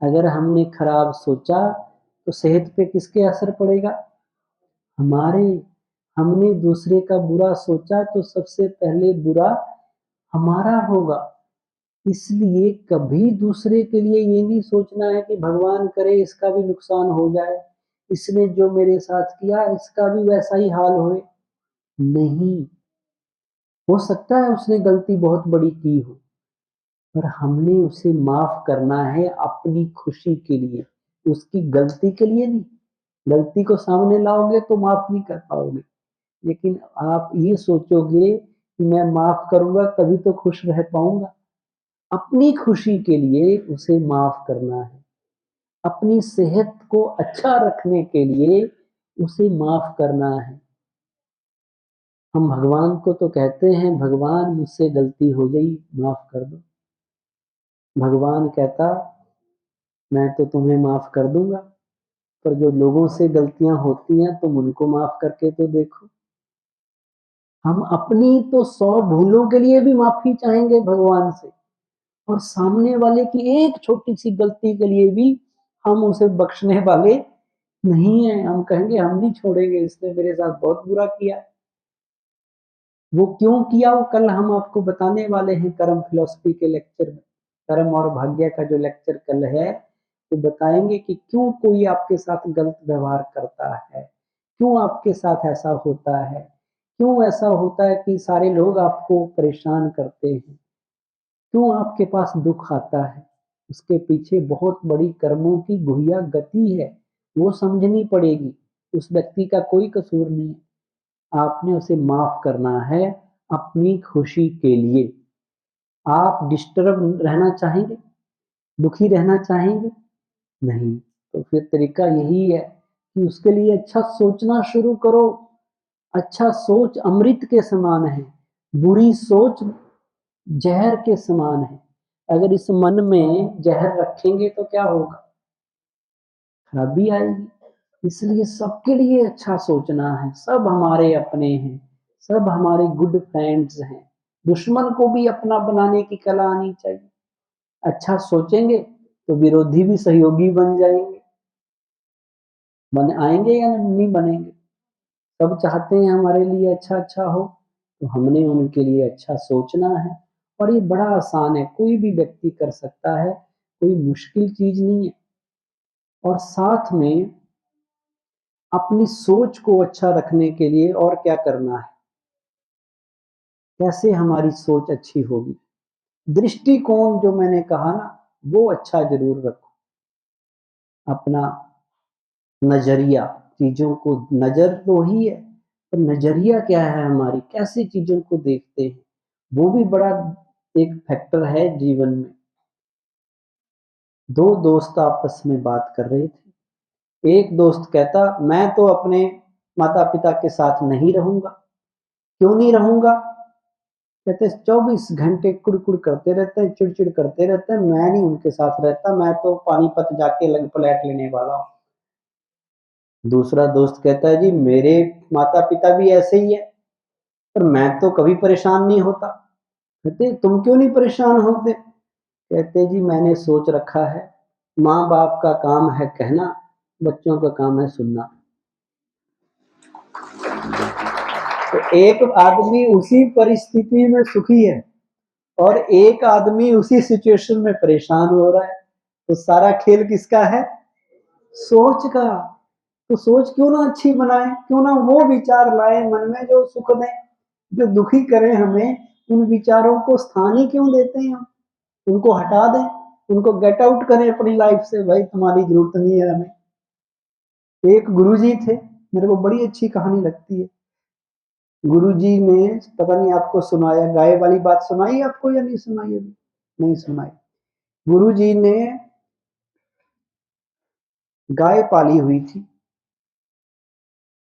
अगर हमने खराब सोचा तो सेहत पे किसके असर पड़ेगा? हमारे। हमने दूसरे का बुरा सोचा तो सबसे पहले बुरा हमारा होगा। इसलिए कभी दूसरे के लिए ये नहीं सोचना है कि भगवान करे इसका भी नुकसान हो जाए, इसने जो मेरे साथ किया इसका भी वैसा ही हाल होए। नहीं, हो सकता है उसने गलती बहुत बड़ी की हो, पर हमने उसे माफ करना है अपनी खुशी के लिए, उसकी गलती के लिए नहीं। गलती को सामने लाओगे तो माफ नहीं कर पाओगे, लेकिन आप ये सोचोगे कि मैं माफ करूंगा तभी तो खुश रह पाऊंगा। अपनी खुशी के लिए उसे माफ करना है, अपनी सेहत को अच्छा रखने के लिए उसे माफ करना है। हम भगवान को तो कहते हैं, भगवान मुझसे गलती हो गई, माफ कर दो। भगवान कहता, मैं तो तुम्हें माफ कर दूंगा, पर जो लोगों से गलतियां होती हैं तुम उनको माफ करके तो देखो। हम अपनी तो 100 भूलों के लिए भी माफी चाहेंगे भगवान से, और सामने वाले की एक छोटी सी गलती के लिए भी हम उसे बख्शने वाले नहीं है। हम कहेंगे हम नहीं छोड़ेंगे, इसने मेरे साथ बहुत बुरा किया। वो क्यों किया वो कल हम आपको बताने वाले हैं कर्म फिलॉसफी के लेक्चर में। कर्म और भाग्य का जो लेक्चर कल है तो बताएंगे कि क्यों कोई आपके साथ गलत व्यवहार करता है, क्यों आपके साथ ऐसा होता है, क्यों ऐसा होता है कि सारे लोग आपको परेशान करते हैं, क्यों आपके पास दुख आता है। उसके पीछे बहुत बड़ी कर्मों की गुहिया गति है, वो समझनी पड़ेगी। उस व्यक्ति का कोई कसूर नहीं है, आपने उसे माफ करना है अपनी खुशी के लिए। आप डिस्टर्ब रहना चाहेंगे, दुखी रहना चाहेंगे नहीं, तो फिर तरीका यही है कि उसके लिए अच्छा सोचना शुरू करो। अच्छा सोच अमृत के समान है, बुरी सोच जहर के समान है। अगर इस मन में जहर रखेंगे तो क्या होगा, खराबी आएगी। इसलिए सबके लिए अच्छा सोचना है, सब हमारे अपने हैं, सब हमारे गुड फ्रेंड्स हैं। दुश्मन को भी अपना बनाने की कला आनी चाहिए। अच्छा सोचेंगे तो विरोधी भी सहयोगी बन जाएंगे। बन आएंगे या नहीं बनेंगे, सब चाहते हैं हमारे लिए अच्छा अच्छा हो, तो हमने उनके लिए अच्छा सोचना है। और ये बड़ा आसान है, कोई भी व्यक्ति कर सकता है, कोई मुश्किल चीज नहीं है। और साथ में अपनी सोच को अच्छा रखने के लिए और क्या करना है, कैसे हमारी सोच अच्छी होगी, दृष्टिकोण जो मैंने कहा ना वो अच्छा जरूर रखो। अपना नजरिया, चीजों को, नजर तो ही है पर नजरिया क्या है हमारी, कैसे चीजों को देखते हैं, वो भी बड़ा एक फैक्टर है जीवन में। दो दोस्त आपस में बात कर रहे थे। एक दोस्त कहता मैं तो अपने माता पिता के साथ नहीं रहूंगा। क्यों नहीं रहूंगा, कहते 24 घंटे कुड़कुड़ करते रहते हैं, चिड़चिड़ करते रहते हैं, मैं नहीं उनके साथ रहता, मैं तो पानीपत जाके लग फ्लैट लेने वाला हूँ। दूसरा दोस्त कहता है जी मेरे माता पिता भी ऐसे ही है, पर मैं तो कभी परेशान नहीं होता। कहते तुम क्यों नहीं परेशान होते, कहते जी मैंने सोच रखा है माँ बाप का काम है कहना, बच्चों का काम है सुनना। तो एक आदमी उसी परिस्थिति में सुखी है और एक आदमी उसी सिचुएशन में परेशान हो रहा है। तो सारा खेल किसका है, सोच का। तो सोच क्यों ना अच्छी बनाए, क्यों ना वो विचार लाए मन में जो सुख दें, जो दुखी करें हमें, उन विचारों को स्थान ही क्यों देते हैं हम, उनको हटा दें, उनको गेट आउट करें अपनी लाइफ से, भाई तुम्हारी जरूरत नहीं है हमें। एक गुरुजी थे, मेरे को बड़ी अच्छी कहानी लगती है। गुरुजी ने, पता नहीं आपको सुनाया, गाय वाली बात सुनाई आपको या नहीं सुनाई, अभी नहीं सुनाई। गुरुजी ने गाय पाली हुई थी,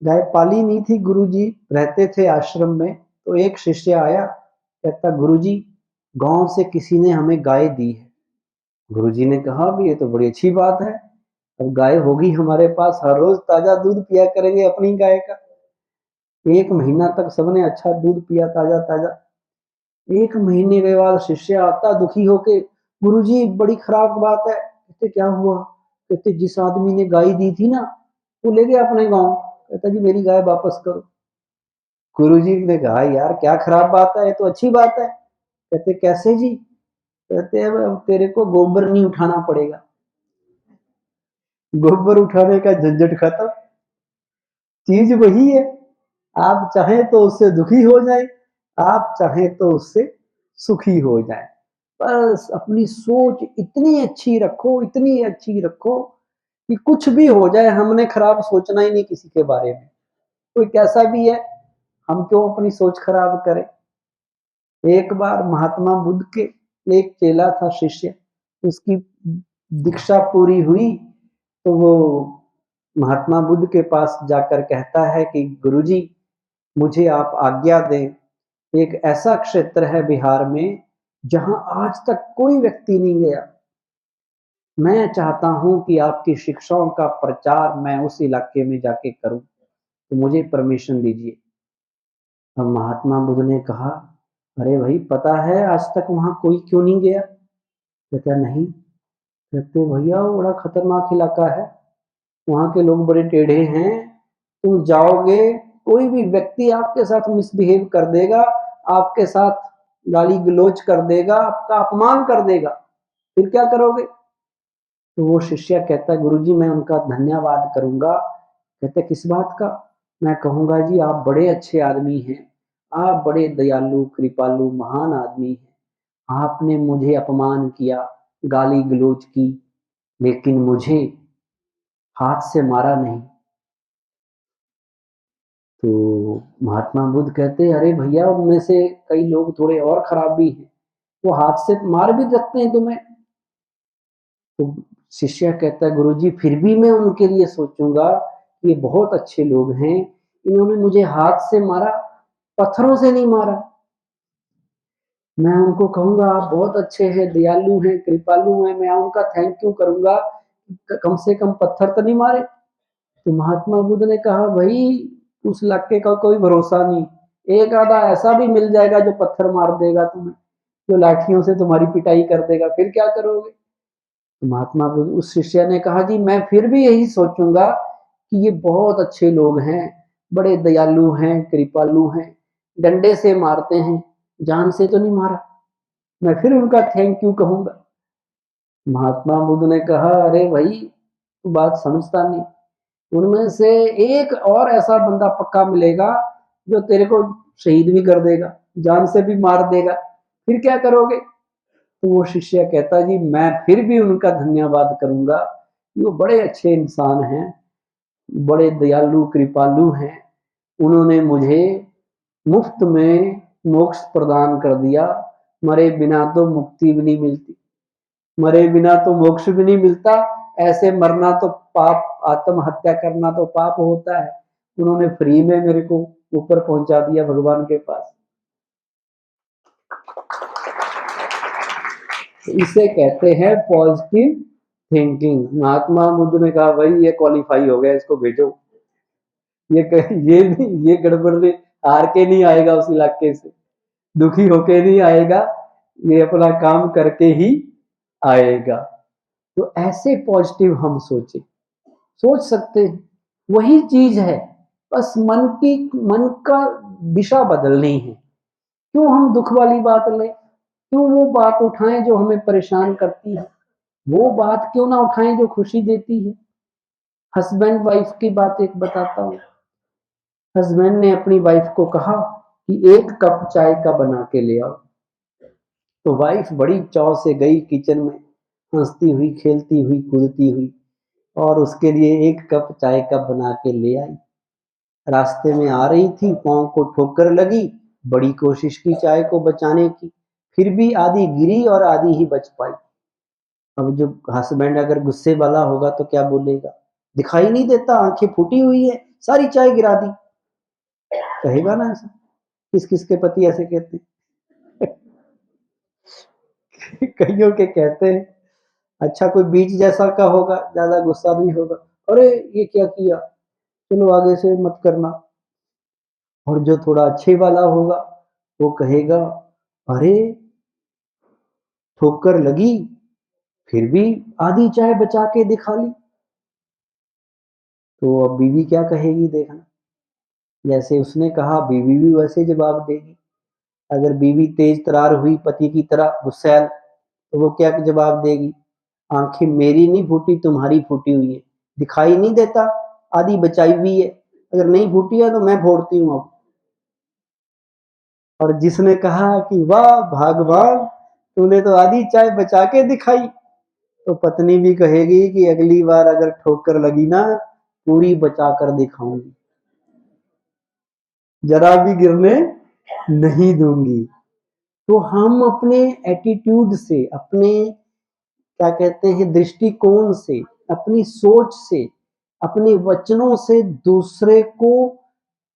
गाय पाली नहीं थी, गुरुजी रहते थे आश्रम में। तो एक शिष्य आया, कहता गुरुजी गांव से किसी ने हमें गाय दी है। गुरुजी ने कहा भी ये तो बड़ी अच्छी बात है, अब गाय होगी हमारे पास, हर रोज ताजा दूध पिया करेंगे अपनी गाय का। एक महीना तक सबने अच्छा दूध पिया ताजा ताजा। एक महीने के बाद शिष्य आता दुखी होके, गुरुजी बड़ी खराब बात है। कहते क्या हुआ, कहते जिस आदमी ने गाय दी थी ना वो ले गया अपने गांव। कहता जी मेरी गाय वापस करो। गुरुजी ने कहा यार क्या खराब बात है, ये तो अच्छी बात है। कहते कैसे जी, कहते अब तेरे को गोबर नहीं उठाना पड़ेगा, गोबर उठाने का झंझट खत्म। चीज वही है, आप चाहें तो उससे दुखी हो जाए, आप चाहें तो उससे सुखी हो जाए। बस अपनी सोच इतनी अच्छी रखो, इतनी अच्छी रखो कि कुछ भी हो जाए हमने खराब सोचना ही नहीं किसी के बारे में। कोई कैसा भी है, हम क्यों अपनी सोच खराब करें। एक बार महात्मा बुद्ध के एक चेला था शिष्य, उसकी दीक्षा पूरी हुई तो वो महात्मा बुद्ध के पास जाकर कहता है कि गुरुजी मुझे आप आज्ञा दें, एक ऐसा क्षेत्र है बिहार में जहां आज तक कोई व्यक्ति नहीं गया, मैं चाहता हूं कि आपकी शिक्षाओं का प्रचार मैं उस इलाके में जाके करूं, तो मुझे परमिशन दीजिए। अब महात्मा बुद्ध ने कहा अरे भाई पता है आज तक वहां कोई क्यों नहीं गया, कहता नहीं। कहते भैया वो बड़ा खतरनाक इलाका है, वहां के लोग बड़े टेढ़े हैं, तुम जाओगे कोई भी व्यक्ति आपके साथ मिसबिहेव कर देगा, आपके साथ गाली गलौज कर देगा, आपका अपमान कर देगा, फिर क्या करोगे? तो वो शिष्य कहता है गुरुजी मैं उनका धन्यवाद करूंगा। कहते किस बात का? मैं कहूंगा जी आप बड़े अच्छे आदमी हैं, आप बड़े दयालु कृपालु महान आदमी हैं, आपने मुझे अपमान किया, गाली गलौज की, लेकिन मुझे हाथ से मारा नहीं। तो महात्मा बुद्ध कहते हैं अरे भैया उनमें से कई लोग थोड़े और खराब भी हैं, वो हाथ से मार भी सकते हैं तुम्हें। तो शिष्य कहता है गुरुजी फिर भी मैं उनके लिए सोचूंगा, ये बहुत अच्छे लोग हैं, इन्होंने मुझे हाथ से मारा, पत्थरों से नहीं मारा। मैं उनको कहूंगा आप बहुत अच्छे हैं, दयालु हैं, कृपालु हैं, मैं उनका थैंक यू करूंगा, कम से कम पत्थर तो नहीं मारे। तो महात्मा बुद्ध ने कहा भाई उस लड़के का कोई भरोसा नहीं, एक आधा ऐसा भी मिल जाएगा जो पत्थर मार देगा तुम्हें, जो लाठियों से तुम्हारी पिटाई कर देगा, फिर क्या करोगे? तो महात्मा बुद्ध उस शिष्य ने कहा जी मैं फिर भी यही सोचूंगा कि ये बहुत अच्छे लोग हैं, बड़े दयालु हैं, कृपालु हैं, डंडे से मारते हैं, जान से तो नहीं मारा, मैं फिर उनका थैंक यू कहूंगा। महात्मा बुद्ध ने कहा अरे भाई तू बात समझता नहीं, उनमें से एक और ऐसा बंदा पक्का मिलेगा जो तेरे को शहीद भी कर देगा, जान से भी मार देगा, फिर क्या करोगे? तो वो शिष्य कहता जी मैं फिर भी उनका धन्यवाद करूंगा, वो बड़े अच्छे इंसान हैं, बड़े दयालु कृपालु हैं, उन्होंने मुझे मुफ्त में मोक्ष प्रदान कर दिया, मरे बिना तो मुक्ति भी नहीं मिलती, मरे बिना तो मोक्ष भी नहीं मिलता, ऐसे मरना तो पाप, आत्महत्या करना तो पाप होता है, उन्होंने फ्री में मेरे को ऊपर पहुंचा दिया भगवान के पास। इसे कहते हैं पॉजिटिव थिंकिंग। महात्मा बुद्ध ने कहा भाई ये क्वालिफाई हो गया, इसको भेजो, ये गड़बड़ में हार के नहीं आएगा, उस इलाके से दुखी होके नहीं आएगा, ये अपना काम करके ही आएगा। तो ऐसे पॉजिटिव हम सोच सकते हैं, वही चीज है, बस मन का दिशा बदलनी है। क्यों हम दुख वाली बात लें, क्यों वो बात उठाएं जो हमें परेशान करती है, वो बात क्यों ना उठाएं जो खुशी देती है। हस्बैंड वाइफ की बात एक बताता हूँ। हस्बैंड ने अपनी वाइफ को कहा कि एक कप चाय का बना के ले आओ। तो वाइफ बड़ी चाव से गई किचन में, हंसती हुई, खेलती हुई, कूदती हुई, और उसके लिए एक कप चाय का बना के ले आई। रास्ते में आ रही थी, पांव को ठोकर लगी, बड़ी कोशिश की चाय को बचाने की, फिर भी आधी गिरी और आधी ही बच पाई। अब जो हस्बैंड अगर गुस्से वाला होगा तो क्या बोलेगा, दिखाई नहीं देता, आंखें फूटी हुई है, सारी चाय गिरा दी, कहेगा ना ऐसा? किस किस के पति ऐसे कहते हैं? कईयों के कहते हैं। अच्छा कोई बीच जैसा का होगा, ज्यादा गुस्सा नहीं होगा, अरे ये क्या किया, चलो आगे से मत करना। और जो थोड़ा अच्छे वाला होगा वो कहेगा अरे ठोकर लगी फिर भी आधी चाय बचा के दिखा ली। तो अब बीवी क्या कहेगी देखना, जैसे उसने कहा बीवी भी वैसे जवाब देगी। अगर बीवी तेज तरार हुई पति की तरह गुस्सैल, तो वो क्या जवाब देगी, आंखें मेरी नहीं फूटी तुम्हारी फूटी हुई है, दिखाई नहीं देता, आधी बचाई हुई है, अगर नहीं फूटी है तो मैं फोड़ती हूँ अब। और जिसने कहा कि वाह भगवान तूने तो आधी चाय बचा के दिखाई, तो पत्नी भी कहेगी कि अगली बार अगर ठोकर लगी ना पूरी बचा कर दिखाऊंगी, जरा भी गिरने नहीं दूंगी। तो हम अपने एटीट्यूड से, अपने क्या कहते हैं दृष्टिकोण से, अपनी सोच से, अपने वचनों से दूसरे को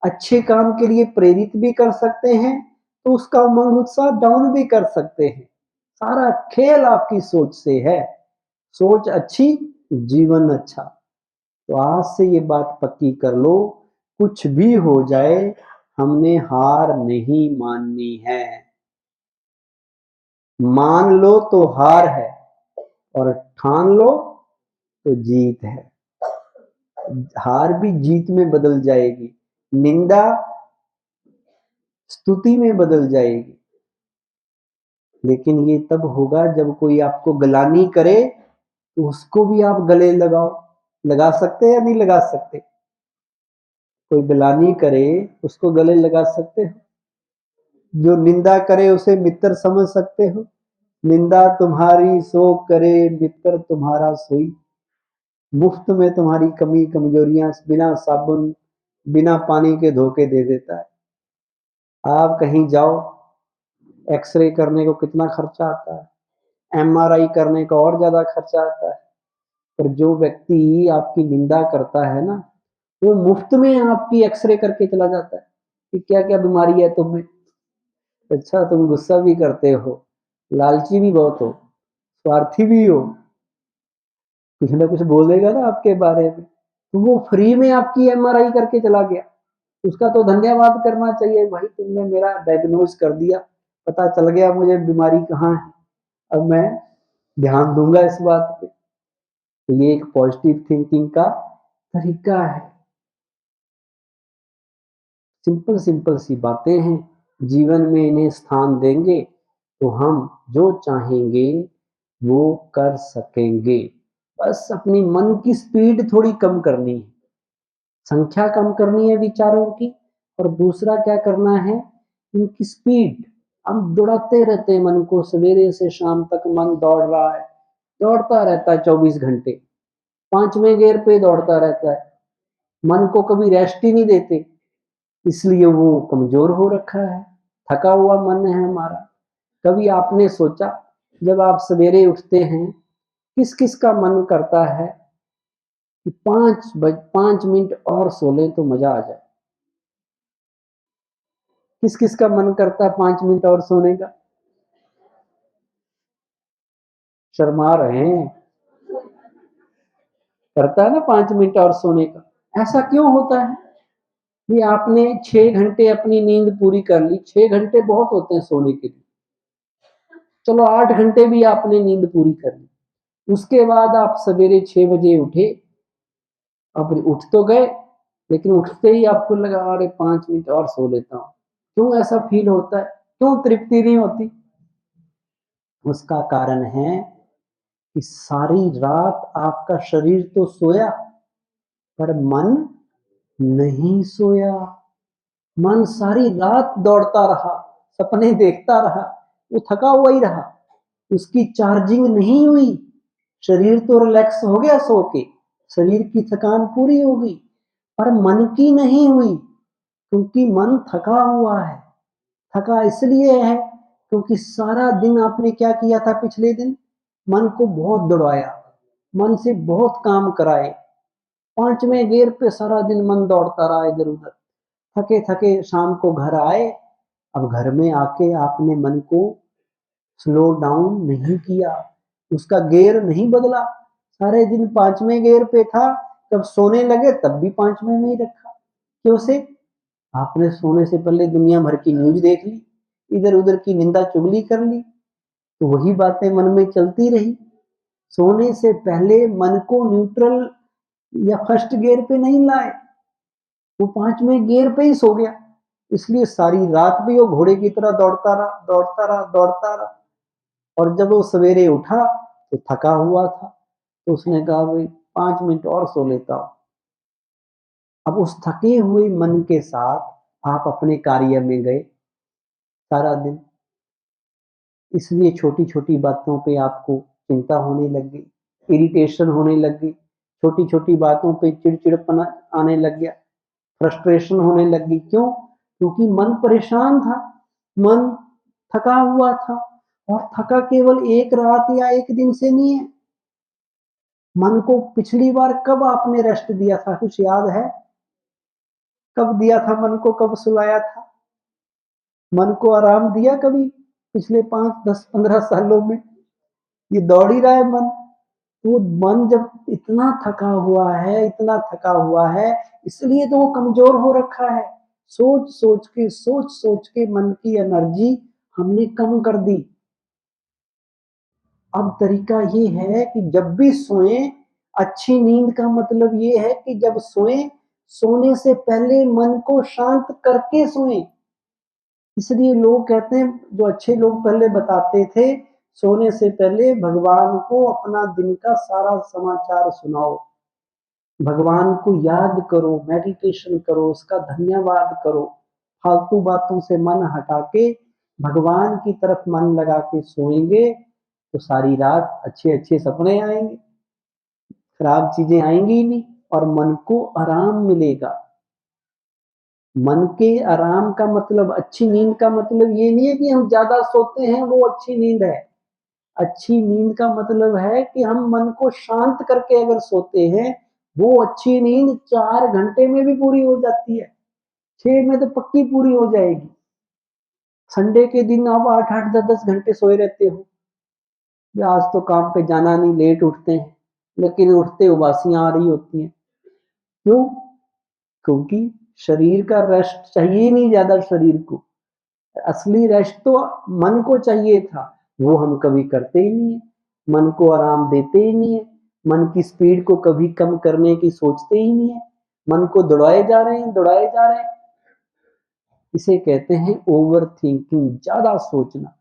अच्छे काम के लिए प्रेरित भी कर सकते हैं, तो उसका उमंग उत्साह डाउन भी कर सकते हैं। सारा खेल आपकी सोच से है, सोच अच्छी जीवन अच्छा। तो आज से ये बात पक्की कर लो, कुछ भी हो जाए हमने हार नहीं माननी है। मान लो तो हार है और ठान लो तो जीत है। हार भी जीत में बदल जाएगी, निंदा स्तुति में बदल जाएगी। लेकिन ये तब होगा जब कोई आपको गलानी करे तो उसको भी आप गले लगाओ। लगा सकते हैं या नहीं लगा सकते? कोई गलानी करे उसको गले लगा सकते हो? जो निंदा करे उसे मित्र समझ सकते हो? निंदा तुम्हारी सो करे मित्र तुम्हारा सोई। मुफ्त में तुम्हारी कमी कमजोरियां बिना साबुन बिना पानी के धोके दे देता है। आप कहीं जाओ, एक्सरे करने को कितना खर्चा आता है, एमआरआई करने का और ज्यादा खर्चा आता है। पर जो व्यक्ति आपकी निंदा करता है ना, वो मुफ्त में आपकी एक्सरे करके चला जाता है कि क्या क्या बीमारी है तुम्हें। अच्छा, तुम गुस्सा भी करते हो, लालची भी बहुत हो, स्वार्थी भी हो, कुछ ना कुछ बोलेगा ना आपके बारे में, तो वो फ्री में आपकी एमआरआई करके चला गया। उसका तो धन्यवाद करना चाहिए, भाई तुमने मेरा डायग्नोज कर दिया, पता चल गया मुझे बीमारी कहाँ है, अब मैं ध्यान दूंगा इस बात पे। तो ये एक पॉजिटिव थिंकिंग का तरीका है। सिंपल सिंपल सी बातें हैं, जीवन में इन्हें स्थान देंगे तो हम जो चाहेंगे वो कर सकेंगे। बस अपनी मन की स्पीड थोड़ी कम करनी है, संख्या कम करनी है विचारों की, और दूसरा क्या करना है, उनकी स्पीड। हम दौड़ाते रहते हैं मन को, सवेरे से शाम तक मन दौड़ रहा है, दौड़ता रहता है 24 घंटे, 5वें गियर पे दौड़ता रहता है, मन को कभी रेस्ट ही नहीं देते, इसलिए वो कमजोर हो रखा है, थका हुआ मन है हमारा। कभी आपने सोचा, जब आप सवेरे उठते हैं, किस किस का मन करता है कि 5 मिनट और सो लें तो मजा आ जाए? किस किस का मन करता है 5 मिनट और सोने का? शर्मा रहे हैं, करता है ना 5 मिनट और सोने का। ऐसा क्यों होता है? ये आपने 6 घंटे अपनी नींद पूरी कर ली, 6 घंटे बहुत होते हैं सोने के लिए, चलो 8 घंटे भी आपने नींद पूरी कर ली, उसके बाद आप सवेरे 6 बजे उठे, अब उठ तो गए, लेकिन उठते ही आपको लगा अरे 5 मिनट और सो लेता हूँ। क्यों ऐसा फील होता है, क्यों तृप्ति नहीं होती? उसका कारण है कि सारी रात आपका शरीर तो सोया पर मन नहीं सोया। मन सारी रात दौड़ता रहा, सपने देखता रहा, वो थका हुआ ही रहा, उसकी चार्जिंग नहीं हुई। शरीर तो रिलैक्स हो गया सो के, शरीर की थकान पूरी हो गई, पर मन की नहीं हुई, क्योंकि मन थका हुआ है। थका इसलिए है क्योंकि सारा दिन आपने क्या किया था पिछले दिन? मन को बहुत दौड़ाया, मन से बहुत काम कराए, 5वें गियर पे सारा दिन मन दौड़ता रहा इधर उधर, थके थके शाम को घर आए। अब घर में आके आपने मन को स्लो डाउन नहीं किया, उसका गियर नहीं बदला, सारे दिन 5वें गियर पे था, जब सोने लगे तब भी 5वें में ही रखा। क्यों से? आपने सोने से पहले दुनिया भर की न्यूज देख ली, इधर उधर की निंदा चुगली कर ली, तो वही बातें मन में चलती रही। सोने से पहले मन को न्यूट्रल या फर्स्ट गियर पे नहीं लाए, वो 5वें गियर पे ही सो गया, इसलिए सारी रात भी वो घोड़े की तरह दौड़ता रहा दौड़ता रहा दौड़ता रहा। और जब वो सवेरे उठा तो थका हुआ था, तो उसने कहा भाई 5 मिनट और सो लेता हूँ। अब उस थके हुए मन के साथ आप अपने कार्य में गए सारा दिन, इसलिए छोटी छोटी बातों पे आपको चिंता होने लग गई, इरिटेशन होने लग गई, छोटी छोटी बातों पे चिड़चिड़पना आने लग गया, फ्रस्ट्रेशन होने लग गई। क्यों? क्योंकि मन परेशान था, मन थका हुआ था, और थका केवल एक रात या एक दिन से नहीं है। मन को पिछली बार कब आपने रेस्ट दिया था, कुछ याद है? कब दिया था मन को, कब सुलाया था? मन को आराम दिया कभी पिछले 5, 10, 15 सालों में? ये दौड़ ही रहा है मन। तो मन जब इतना थका हुआ है, इतना थका हुआ है, इसलिए तो वो कमजोर हो रखा है। सोच सोच के मन की एनर्जी हमने कम कर दी। अब तरीका ये है कि जब भी सोएं, अच्छी नींद का मतलब ये है कि जब सोएं, सोने से पहले मन को शांत करके सोएं। इसलिए लोग कहते हैं, जो अच्छे लोग पहले बताते थे, सोने से पहले भगवान को अपना दिन का सारा समाचार सुनाओ, भगवान को याद करो, मेडिटेशन करो, उसका धन्यवाद करो, फालतू बातों से मन हटा के भगवान की तरफ मन लगा के सोएंगे तो सारी रात अच्छे अच्छे सपने आएंगे, खराब चीजें आएंगी ही नहीं और मन को आराम मिलेगा। मन के आराम का मतलब, अच्छी नींद का मतलब ये नहीं है कि हम ज्यादा सोते हैं वो अच्छी नींद है। अच्छी नींद का मतलब है कि हम मन को शांत करके अगर सोते हैं, वो अच्छी नींद 4 घंटे में भी पूरी हो जाती है, 6 में तो पक्की पूरी हो जाएगी। संडे के दिन आप 8-8, 10-10 घंटे सोए रहते हो, आज तो काम पे जाना नहीं, लेट उठते हैं, लेकिन उठते उबासियां आ रही होती हैं। क्यों? क्योंकि शरीर का रेस्ट चाहिए नहीं ज्यादा शरीर को, असली रेस्ट तो मन को चाहिए था, वो हम कभी करते ही नहीं है, मन को आराम देते ही नहीं है, मन की स्पीड को कभी कम करने की सोचते ही नहीं है, मन को दौड़ाए जा रहे हैं, दौड़ाए जा रहे हैं। इसे कहते हैं ओवर थिंकिंग, ज्यादा सोचना,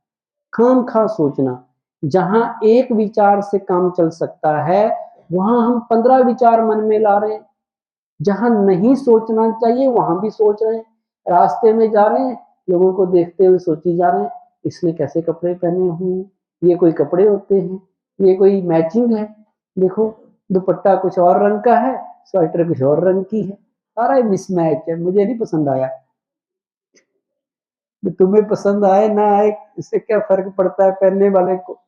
खामखा सोचना। जहां एक विचार से काम चल सकता है, वहां हम 15 विचार मन में ला रहे हैं। जहां नहीं सोचना चाहिए वहां भी सोच रहे हैं। रास्ते में जा रहे हैं, लोगों को देखते हुए सोची जा रहे हैं, इसने कैसे कपड़े पहने हुए हैं, ये कोई कपड़े होते हैं, ये कोई मैचिंग है, देखो दुपट्टा कुछ और रंग का है, स्वेटर कुछ और रंग की है, सारा मिसमैच है, मुझे नहीं पसंद आया। तुम्हें पसंद आए ना आए, इससे क्या फर्क पड़ता है पहनने वाले को,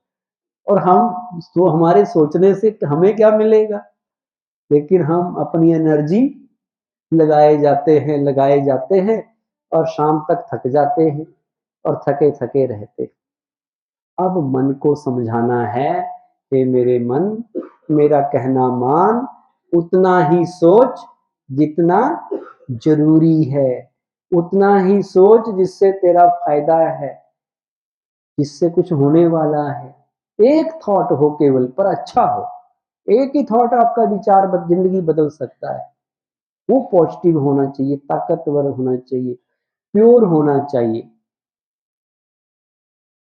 और हम तो हमारे सोचने से हमें क्या मिलेगा। लेकिन हम अपनी एनर्जी लगाए जाते हैं और शाम तक थक जाते हैं और थके थके रहते हैं। अब मन को समझाना है कि मेरे मन, मेरा कहना मान, उतना ही सोच जितना जरूरी है, उतना ही सोच जिससे तेरा फायदा है, जिससे कुछ होने वाला है। एक थॉट हो केवल, पर अच्छा हो। एक ही थॉट आपका विचार जिंदगी बदल सकता है। वो पॉजिटिव होना चाहिए, ताकतवर होना चाहिए, प्योर होना चाहिए।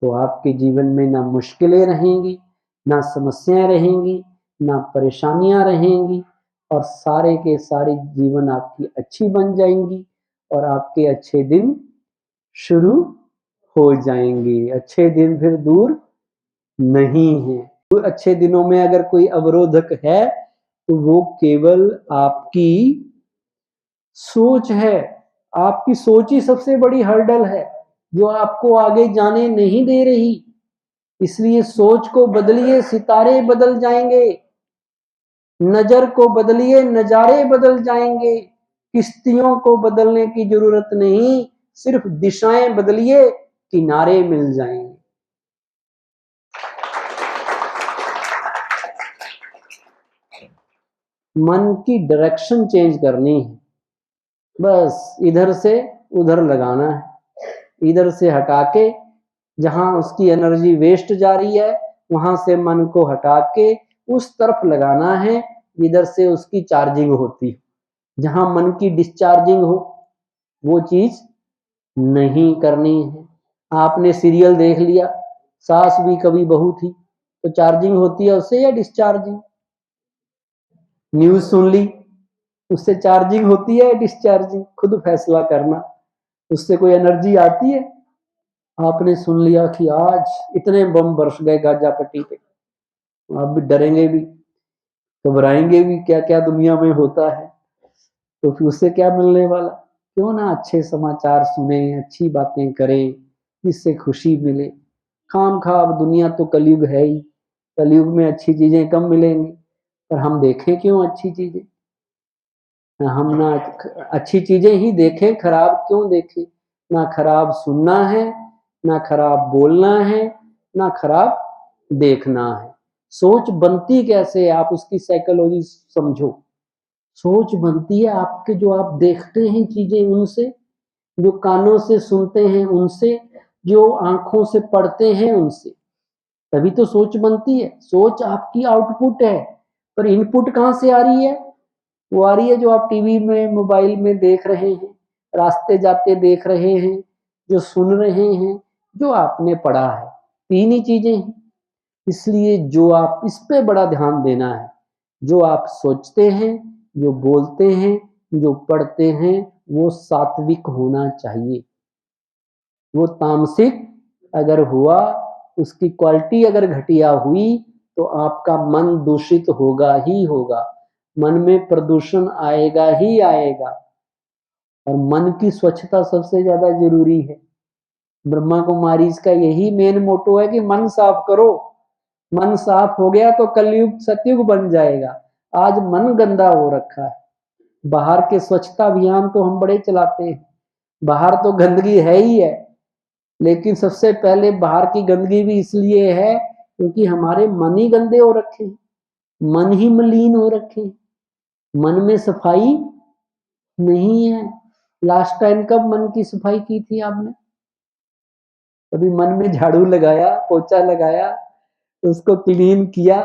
तो आपके जीवन में ना मुश्किलें रहेंगी, ना समस्याएं रहेंगी, ना परेशानियां रहेंगी, और सारे के सारे जीवन आपकी अच्छी बन जाएंगी और आपके अच्छे दिन शुरू हो जाएंगे। अच्छे दिन फिर दूर नहीं है। तो अच्छे दिनों में अगर कोई अवरोधक है तो वो केवल आपकी सोच है। आपकी सोच ही सबसे बड़ी हर्डल है जो आपको आगे जाने नहीं दे रही। इसलिए सोच को बदलिए, सितारे बदल जाएंगे। नजर को बदलिए, नजारे बदल जाएंगे। किश्तियों को बदलने की जरूरत नहीं, सिर्फ दिशाएं बदलिए, किनारे मिल जाएंगे। मन की डायरेक्शन चेंज करनी है, बस इधर से उधर लगाना है। इधर से हटा के, जहां उसकी एनर्जी वेस्ट जा रही है, वहां से मन को हटा के उस तरफ लगाना है जिधर से उसकी चार्जिंग होती है। जहां मन की डिस्चार्जिंग हो, वो चीज नहीं करनी है। आपने सीरियल देख लिया, सास भी कभी बहू थी, तो चार्जिंग होती है उससे या डिस्चार्जिंग? न्यूज सुन ली, उससे चार्जिंग होती है या डिस्चार्जिंग? खुद फैसला करना। उससे कोई एनर्जी आती है? आपने सुन लिया कि आज इतने बम बरस गए गाजापट्टी पे, आप भी डरेंगे भी, घबराएंगे भी, क्या क्या दुनिया में होता है। तो फिर उससे क्या मिलने वाला? क्यों ना अच्छे समाचार सुने, अच्छी बातें करें, जिससे खुशी मिले। खाम खा, अब दुनिया तो कलयुग है ही, कलयुग में अच्छी चीजें कम मिलेंगी, पर हम देखें क्यों अच्छी चीजें? हम ना अच्छी चीजें ही देखें, खराब क्यों देखें? ना खराब सुनना है, ना खराब बोलना है, ना खराब देखना है। सोच बनती कैसे है, आप उसकी साइकोलॉजी समझो। सोच बनती है आपके, जो आप देखते हैं चीजें उनसे, जो कानों से सुनते हैं उनसे, जो आंखों से पढ़ते हैं उनसे, तभी तो सोच बनती है। सोच आपकी आउटपुट है, पर इनपुट कहां से आ रही है? वो आ रही है जो आप टीवी में, मोबाइल में देख रहे हैं, रास्ते जाते देख रहे हैं, जो सुन रहे हैं, जो आपने पढ़ा है, तीन ही चीजें हैं। इसलिए जो आप इस पे बड़ा ध्यान देना है, जो आप सोचते हैं, जो बोलते हैं, जो पढ़ते हैं, वो सात्विक होना चाहिए। वो तामसिक अगर हुआ, उसकी क्वालिटी अगर घटिया हुई, तो आपका मन दूषित होगा ही होगा, मन में प्रदूषण आएगा ही आएगा। और मन की स्वच्छता सबसे ज्यादा जरूरी है। ब्रह्मा कुमारी इसका यही मेन मोटो है कि मन साफ करो। मन साफ हो गया तो कलयुग सतयुग बन जाएगा। आज मन गंदा हो रखा है। बाहर के स्वच्छता अभियान तो हम बड़े चलाते हैं, बाहर तो गंदगी है ही है, लेकिन सबसे पहले बाहर की गंदगी भी इसलिए है क्योंकि हमारे मन ही गंदे हो रखे हैं, मन ही मलिन हो रखे हैं, मन में सफाई नहीं है। लास्ट टाइम कब मन की सफाई की थी आपने? कभी मन में झाड़ू लगाया, पोछा लगाया, उसको क्लीन किया?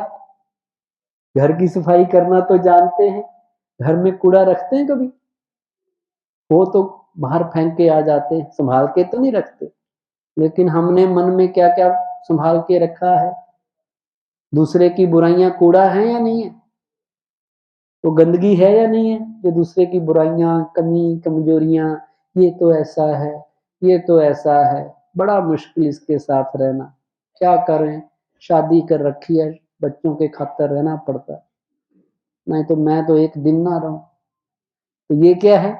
घर की सफाई करना तो जानते हैं, घर में कूड़ा रखते हैं कभी? वो तो बाहर फेंक के आ जाते हैं, संभाल के तो नहीं रखते। लेकिन हमने मन में क्या क्या संभाल के रखा है? दूसरे की बुराइयां कूड़ा है या नहीं है? तो गंदगी है या नहीं है? जो दूसरे की बुराइयां, कमी, कमजोरियां, ये तो ऐसा है, ये तो ऐसा है, बड़ा मुश्किल इसके साथ रहना। क्या करें, शादी कर रखी है, बच्चों के खातिर रहना पड़ता है, नहीं तो मैं तो एक दिन ना रहूं। तो ये क्या है?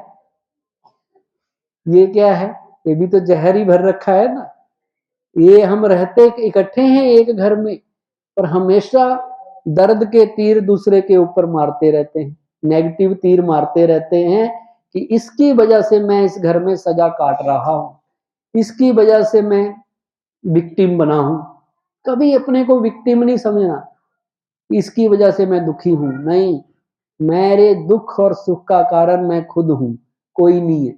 ये क्या है? ये भी तो जहर ही भर रखा है ना। ये हम रहते इकट्ठे हैं एक घर में, पर हमेशा दर्द के तीर दूसरे के ऊपर मारते रहते हैं, नेगेटिव तीर मारते रहते हैं कि इसकी वजह से मैं इस घर में सजा काट रहा हूं, इसकी वजह से मैं विक्टिम बना हूं। कभी अपने को विक्टिम नहीं समझना, इसकी वजह से मैं दुखी हूं, नहीं। मेरे दुख और सुख का कारण मैं खुद हूं, कोई नहीं है।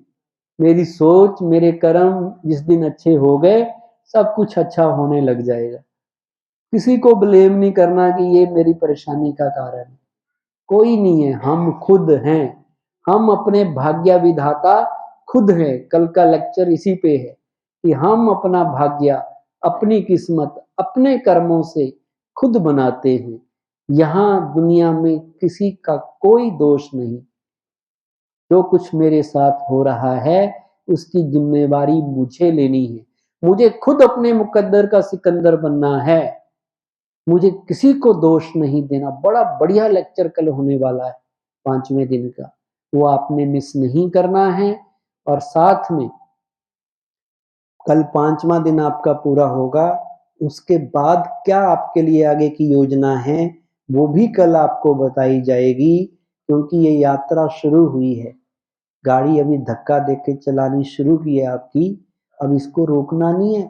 मेरी सोच, मेरे कर्म जिस दिन अच्छे हो गए, सब कुछ अच्छा होने लग जाएगा। किसी को ब्लेम नहीं करना कि ये मेरी परेशानी का कारण है, कोई नहीं है, हम खुद हैं। हम अपने भाग्य विधाता खुद हैं। कल का लेक्चर इसी पे है कि हम अपना भाग्य, अपनी किस्मत अपने कर्मों से खुद बनाते हैं। यहाँ दुनिया में किसी का कोई दोष नहीं। जो कुछ मेरे साथ हो रहा है उसकी जिम्मेवारी मुझे लेनी है। मुझे खुद अपने मुकद्दर का सिकंदर बनना है, मुझे किसी को दोष नहीं देना। बड़ा बढ़िया लेक्चर कल होने वाला है 5वें दिन का, वो आपने मिस नहीं करना है। और साथ में कल 5वां दिन आपका पूरा होगा, उसके बाद क्या आपके लिए आगे की योजना है वो भी कल आपको बताई जाएगी, क्योंकि ये यात्रा शुरू हुई है। गाड़ी अभी धक्का देके चलानी शुरू की है आपकी, अब इसको रोकना नहीं है।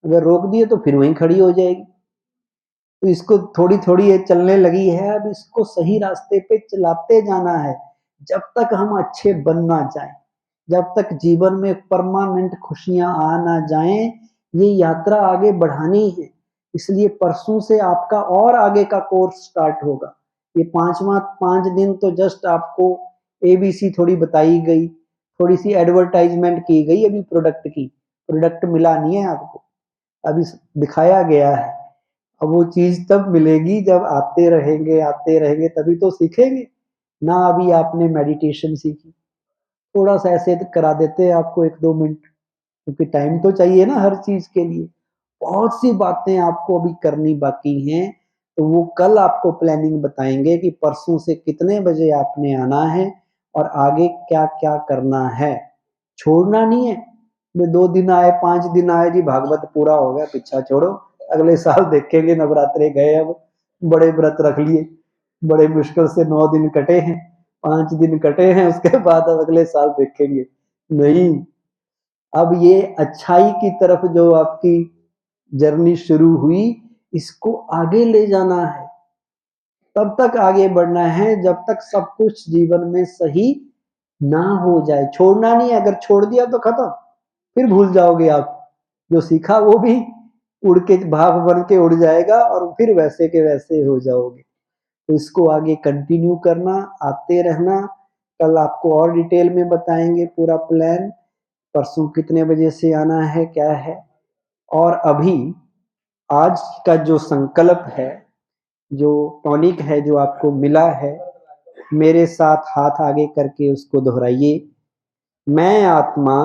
अगर रोक दिए तो फिर वहीं खड़ी हो जाएगी। तो इसको थोड़ी थोड़ी ये चलने लगी है, अब इसको सही रास्ते पे चलाते जाना है। जब तक हम अच्छे बन ना जाए, जब तक जीवन में परमानेंट खुशियां आ ना जाए, ये यात्रा आगे बढ़ानी है। इसलिए परसों से आपका और आगे का कोर्स स्टार्ट होगा। ये 5 दिन तो जस्ट आपको एबीसी थोड़ी बताई गई, थोड़ी सी एडवर्टाइजमेंट की गई अभी प्रोडक्ट की। प्रोडक्ट मिला नहीं है आपको, अभी दिखाया गया है। अब वो चीज तब मिलेगी जब आते रहेंगे तभी तो सीखेंगे ना। अभी आपने मेडिटेशन सीखी, थोड़ा सा ऐसे करा देते हैं आपको 1-2 मिनट, क्योंकि टाइम तो चाहिए ना हर चीज के लिए। बहुत सी बातें आपको अभी करनी बाकी हैं, तो वो कल आपको प्लानिंग बताएंगे कि परसों से कितने बजे आपने आना है और आगे क्या क्या करना है। छोड़ना नहीं है। वे 2 दिन आए, 5 दिन आए जी, भागवत पूरा हो गया, पीछा छोड़ो, अगले साल देखेंगे। नवरात्रे गए, अब बड़े व्रत रख लिए, बड़े मुश्किल से 9 दिन कटे हैं, 5 दिन कटे हैं, उसके बाद अब अगले साल देखेंगे। नहीं, अब ये अच्छाई की तरफ जो आपकी जर्नी शुरू हुई, इसको आगे ले जाना है। तब तक आगे बढ़ना है जब तक सब कुछ जीवन में सही ना हो जाए। छोड़ना नहीं, अगर छोड़ दिया तो खत्म, फिर भूल जाओगे आप। जो सीखा वो भी उड़ के भाप बन के उड़ जाएगा और फिर वैसे के वैसे हो जाओगे। तो इसको आगे कंटिन्यू करना, आते रहना। कल आपको और डिटेल में बताएंगे पूरा प्लान, परसों कितने बजे से आना है, क्या है। और अभी आज का जो संकल्प है, जो टॉनिक है जो आपको मिला है, मेरे साथ हाथ आगे करके उसको दोहराइए। मैं आत्मा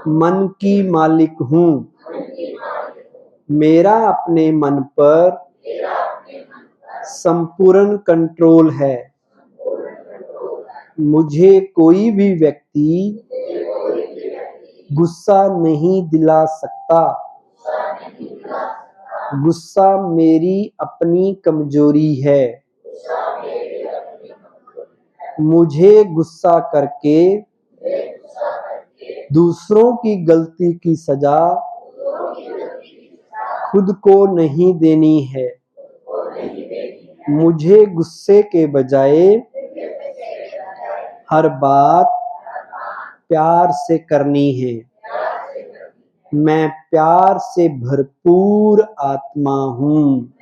मन की मालिक हूँ, मेरा अपने मन पर संपूर्ण कंट्रोल है। मुझे कोई भी व्यक्ति गुस्सा नहीं दिला सकता। गुस्सा मेरी अपनी कमजोरी है। मुझे गुस्सा करके दूसरों की गलती की सजा खुद को नहीं देनी है। मुझे गुस्से के बजाय हर बात प्यार से करनी है। मैं प्यार से भरपूर आत्मा हूँ।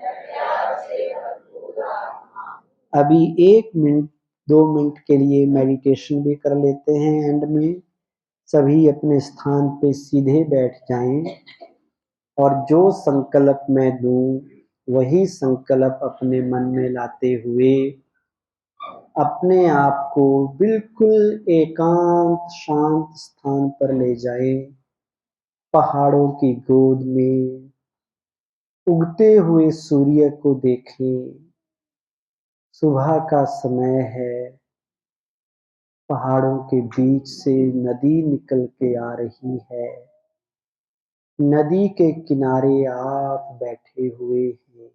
अभी 1 मिनट 2 मिनट के लिए मेडिटेशन भी कर लेते हैं। एंड में सभी अपने स्थान पे सीधे बैठ जाएं और जो संकल्प मैं दूं वही संकल्प अपने मन में लाते हुए अपने आप को बिल्कुल एकांत शांत स्थान पर ले जाएं। पहाड़ों की गोद में उगते हुए सूर्य को देखें। सुबह का समय है, पहाड़ों के बीच से नदी निकल के आ रही है। नदी के किनारे आप बैठे हुए हैं।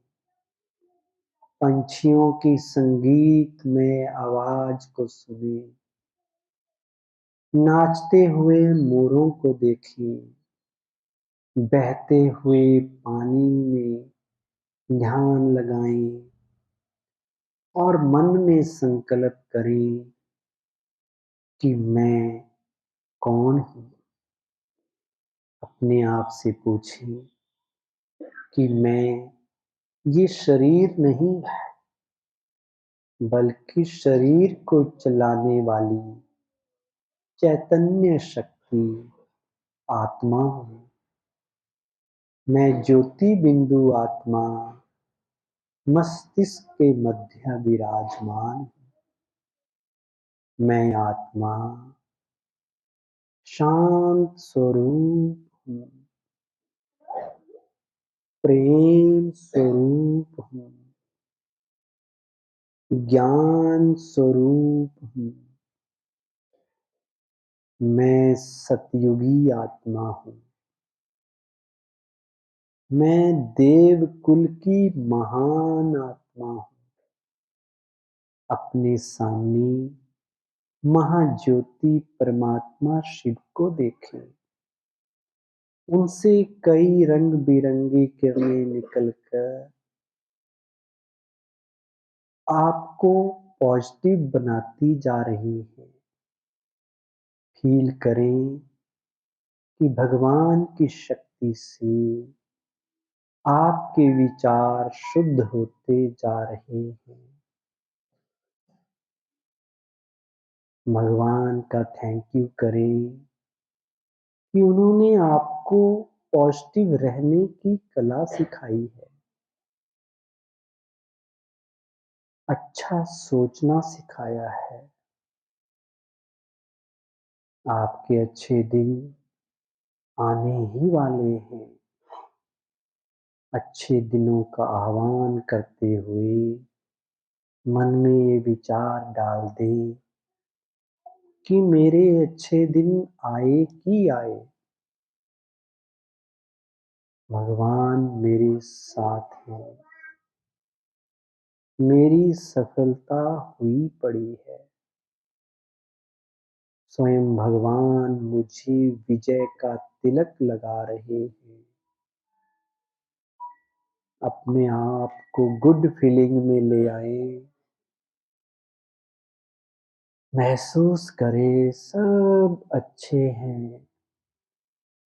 पंछियों की संगीतमय आवाज को सुने। नाचते हुए मोरों को देखें। बहते हुए पानी में ध्यान लगाएं और मन में संकल्प करें कि मैं कौन हूँ। अपने आप से पूछें कि मैं ये शरीर नहीं बल्कि शरीर को चलाने वाली चैतन्य शक्ति आत्मा हूँ। मैं ज्योति बिंदु आत्मा मस्तिष्क के मध्य विराजमान हूँ। मैं आत्मा शांत स्वरूप हूँ, प्रेम स्वरूप हूँ, ज्ञान स्वरूप हूँ। मैं सतयुगी आत्मा हूँ। मैं देव कुल की महान आत्मा हूँ। अपने सामने महाज्योति परमात्मा शिव को देखें। उनसे कई रंग बिरंगी किरणें निकलकर आपको पॉजिटिव बनाती जा रही है। फील करें कि भगवान की शक्ति से आपके विचार शुद्ध होते जा रहे हैं। भगवान का थैंक यू करें कि उन्होंने आपको पॉजिटिव रहने की कला सिखाई है। अच्छा सोचना सिखाया है। आपके अच्छे दिन आने ही वाले हैं। अच्छे दिनों का आह्वान करते हुए मन में ये विचार डाल दें कि मेरे अच्छे दिन आए ही आए। भगवान मेरे साथ हैं। मेरी सफलता हुई पड़ी है। स्वयं भगवान मुझे विजय का तिलक लगा रहे हैं। अपने आप को गुड फीलिंग में ले आए। महसूस करें सब अच्छे हैं,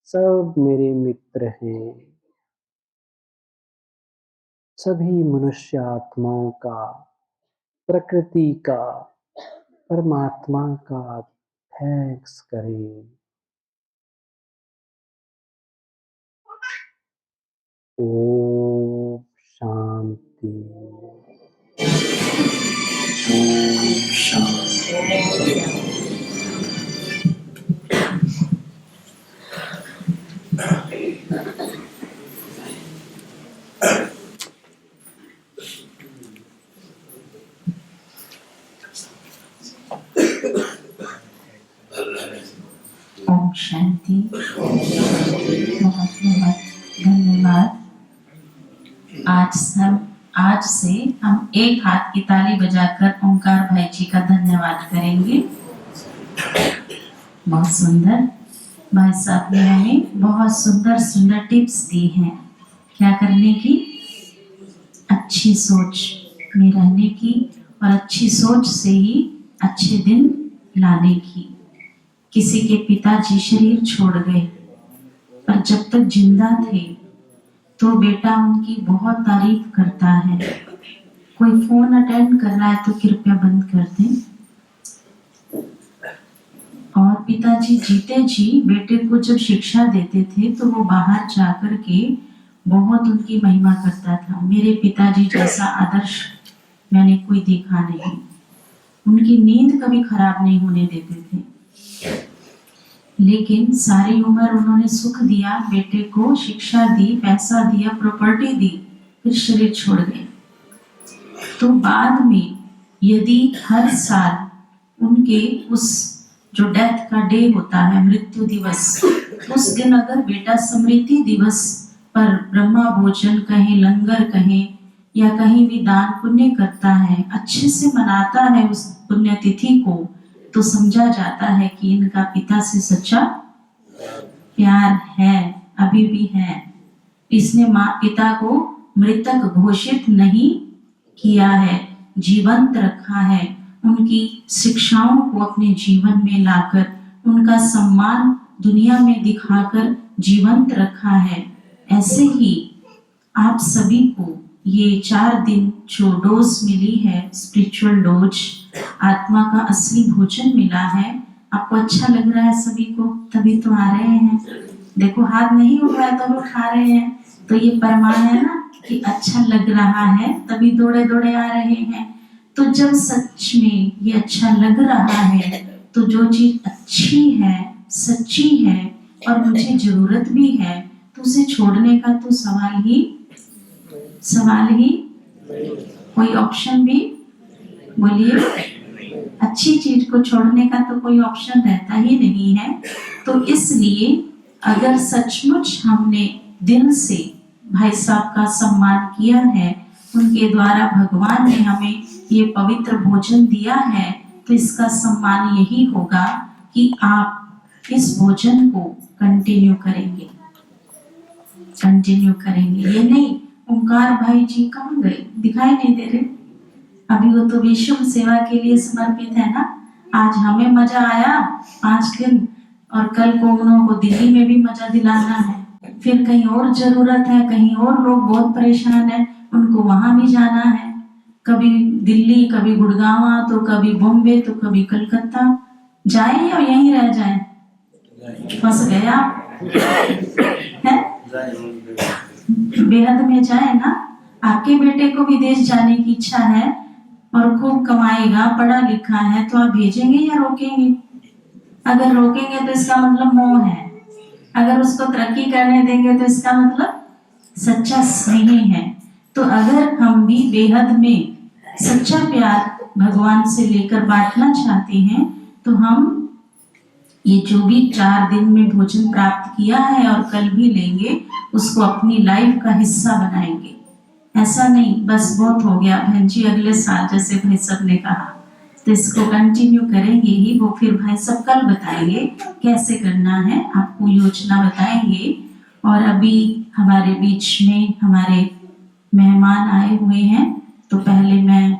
सब मेरे मित्र हैं, सभी मनुष्य आत्माओं का, प्रकृति का, परमात्मा का थैंक्स करें। ओम शांति। ओम शांति। ओम शांति। बहुत बहुत धन्यवाद। आज से हम एक हाथ की ताली बजाकर ओंकार भाई जी का धन्यवाद करेंगे। बहुत सुंदर भाई साहब ने हमें बहुत सुंदर सुंदर टिप्स दी हैं क्या करने की, अच्छी सोच में रहने की और अच्छी सोच से ही अच्छे दिन लाने की। किसी के पिताजी शरीर छोड़ गए पर जब तक जिंदा थे तो बेटा उनकी बहुत तारीफ करता है। कोई फोन अटेंड कर रहा है तो कृपया बंद कर दें। और पिताजी जीते जी बेटे को जब शिक्षा देते थे तो वो बाहर जाकर के बहुत उनकी महिमा करता था। मेरे पिताजी जैसा आदर्श मैंने कोई देखा नहीं। उनकी नींद कभी खराब नहीं होने देते थे। लेकिन सारी उम्र उन्होंने सुख दिया, बेटे को शिक्षा दी, पैसा दिया, प्रॉपर्टी दी, फिर शरीर छोड़ गए। तो बाद में यदि हर साल उनके उस जो डेथ का डे होता है, मृत्यु दिवस, उस दिन अगर बेटा स्मृति दिवस पर ब्रह्मा भोजन कहें, लंगर कहें या कहीं भी दान पुण्य करता है, अच्छे से मनाता है उस पुण्यतिथि को, तो समझा जाता है कि इनका पिता से सच्चा प्यार है, अभी भी है। इसने माँ पिता को मृतक घोषित नहीं किया है, जीवंत रखा है। उनकी शिक्षाओं को अपने जीवन में लाकर उनका सम्मान दुनिया में दिखाकर जीवंत रखा है। ऐसे ही आप सभी को ये 4 दिन जो डोज मिली है, स्पिरिचुअल डोज, आत्मा का असली भोजन मिला है, आपको अच्छा लग रहा है सभी को, तभी तो आ रहे हैं। देखो हाथ नहीं उठ रहा है तो वो खा रहे हैं, तो ये प्रमाण है ना कि अच्छा लग रहा है, तभी दौड़े दौड़े आ रहे हैं। तो जब सच में ये अच्छा लग रहा है तो जो चीज अच्छी है, सच्ची है और मुझे जरूरत भी है, तो उसे छोड़ने का तो सवाल ही कोई ऑप्शन भी, बोलिए, अच्छी चीज को छोड़ने का तो कोई ऑप्शन रहता ही नहीं है। तो इसलिए अगर सचमुच हमने दिल से भाई साहब का सम्मान किया है, उनके द्वारा भगवान ने हमें ये पवित्र भोजन दिया है, तो इसका सम्मान यही होगा कि आप इस भोजन को कंटिन्यू करेंगे। ये नहीं ओंकार भाई जी कहाँ गए, दिखाई नहीं दे रहे। अभी वो तो विश्व सेवा के लिए समर्पित है ना। आज हमें मजा आया 5 दिन, और कल को उन्हों को दिल्ली में भी मजा दिलाना है, फिर कहीं और जरूरत है, कहीं और लोग बहुत परेशान है, उनको वहां भी जाना है। कभी दिल्ली, कभी गुड़गांव, तो कभी बॉम्बे, तो कभी कलकत्ता। जाए या यहीं रह जाए? फंस गया है, बेहद में जाए ना। आपके बेटे को विदेश जाने की इच्छा है और खूब कमाएगा, पढ़ा लिखा है, तो आप भेजेंगे या रोकेंगे? अगर रोकेंगे तो इसका मतलब मोह है, अगर उसको तरक्की करने देंगे तो इसका मतलब सच्चा स्नेह है। तो अगर हम भी बेहद में सच्चा प्यार भगवान से लेकर बांटना चाहते हैं, तो हम ये जो भी 4 दिन में भोजन प्राप्त किया है और कल भी लेंगे, उसको अपनी लाइफ का हिस्सा बनाएंगे। ऐसा नहीं बस बहुत हो गया बहन जी, अगले साल जैसे भाई सब ने कहा, तो इसको कंटिन्यू करेंगे ही। वो फिर भाई सब कल बताएंगे कैसे करना है, आपको योजना बताएंगे। और अभी हमारे बीच में हमारे मेहमान आए हुए हैं, तो पहले मैं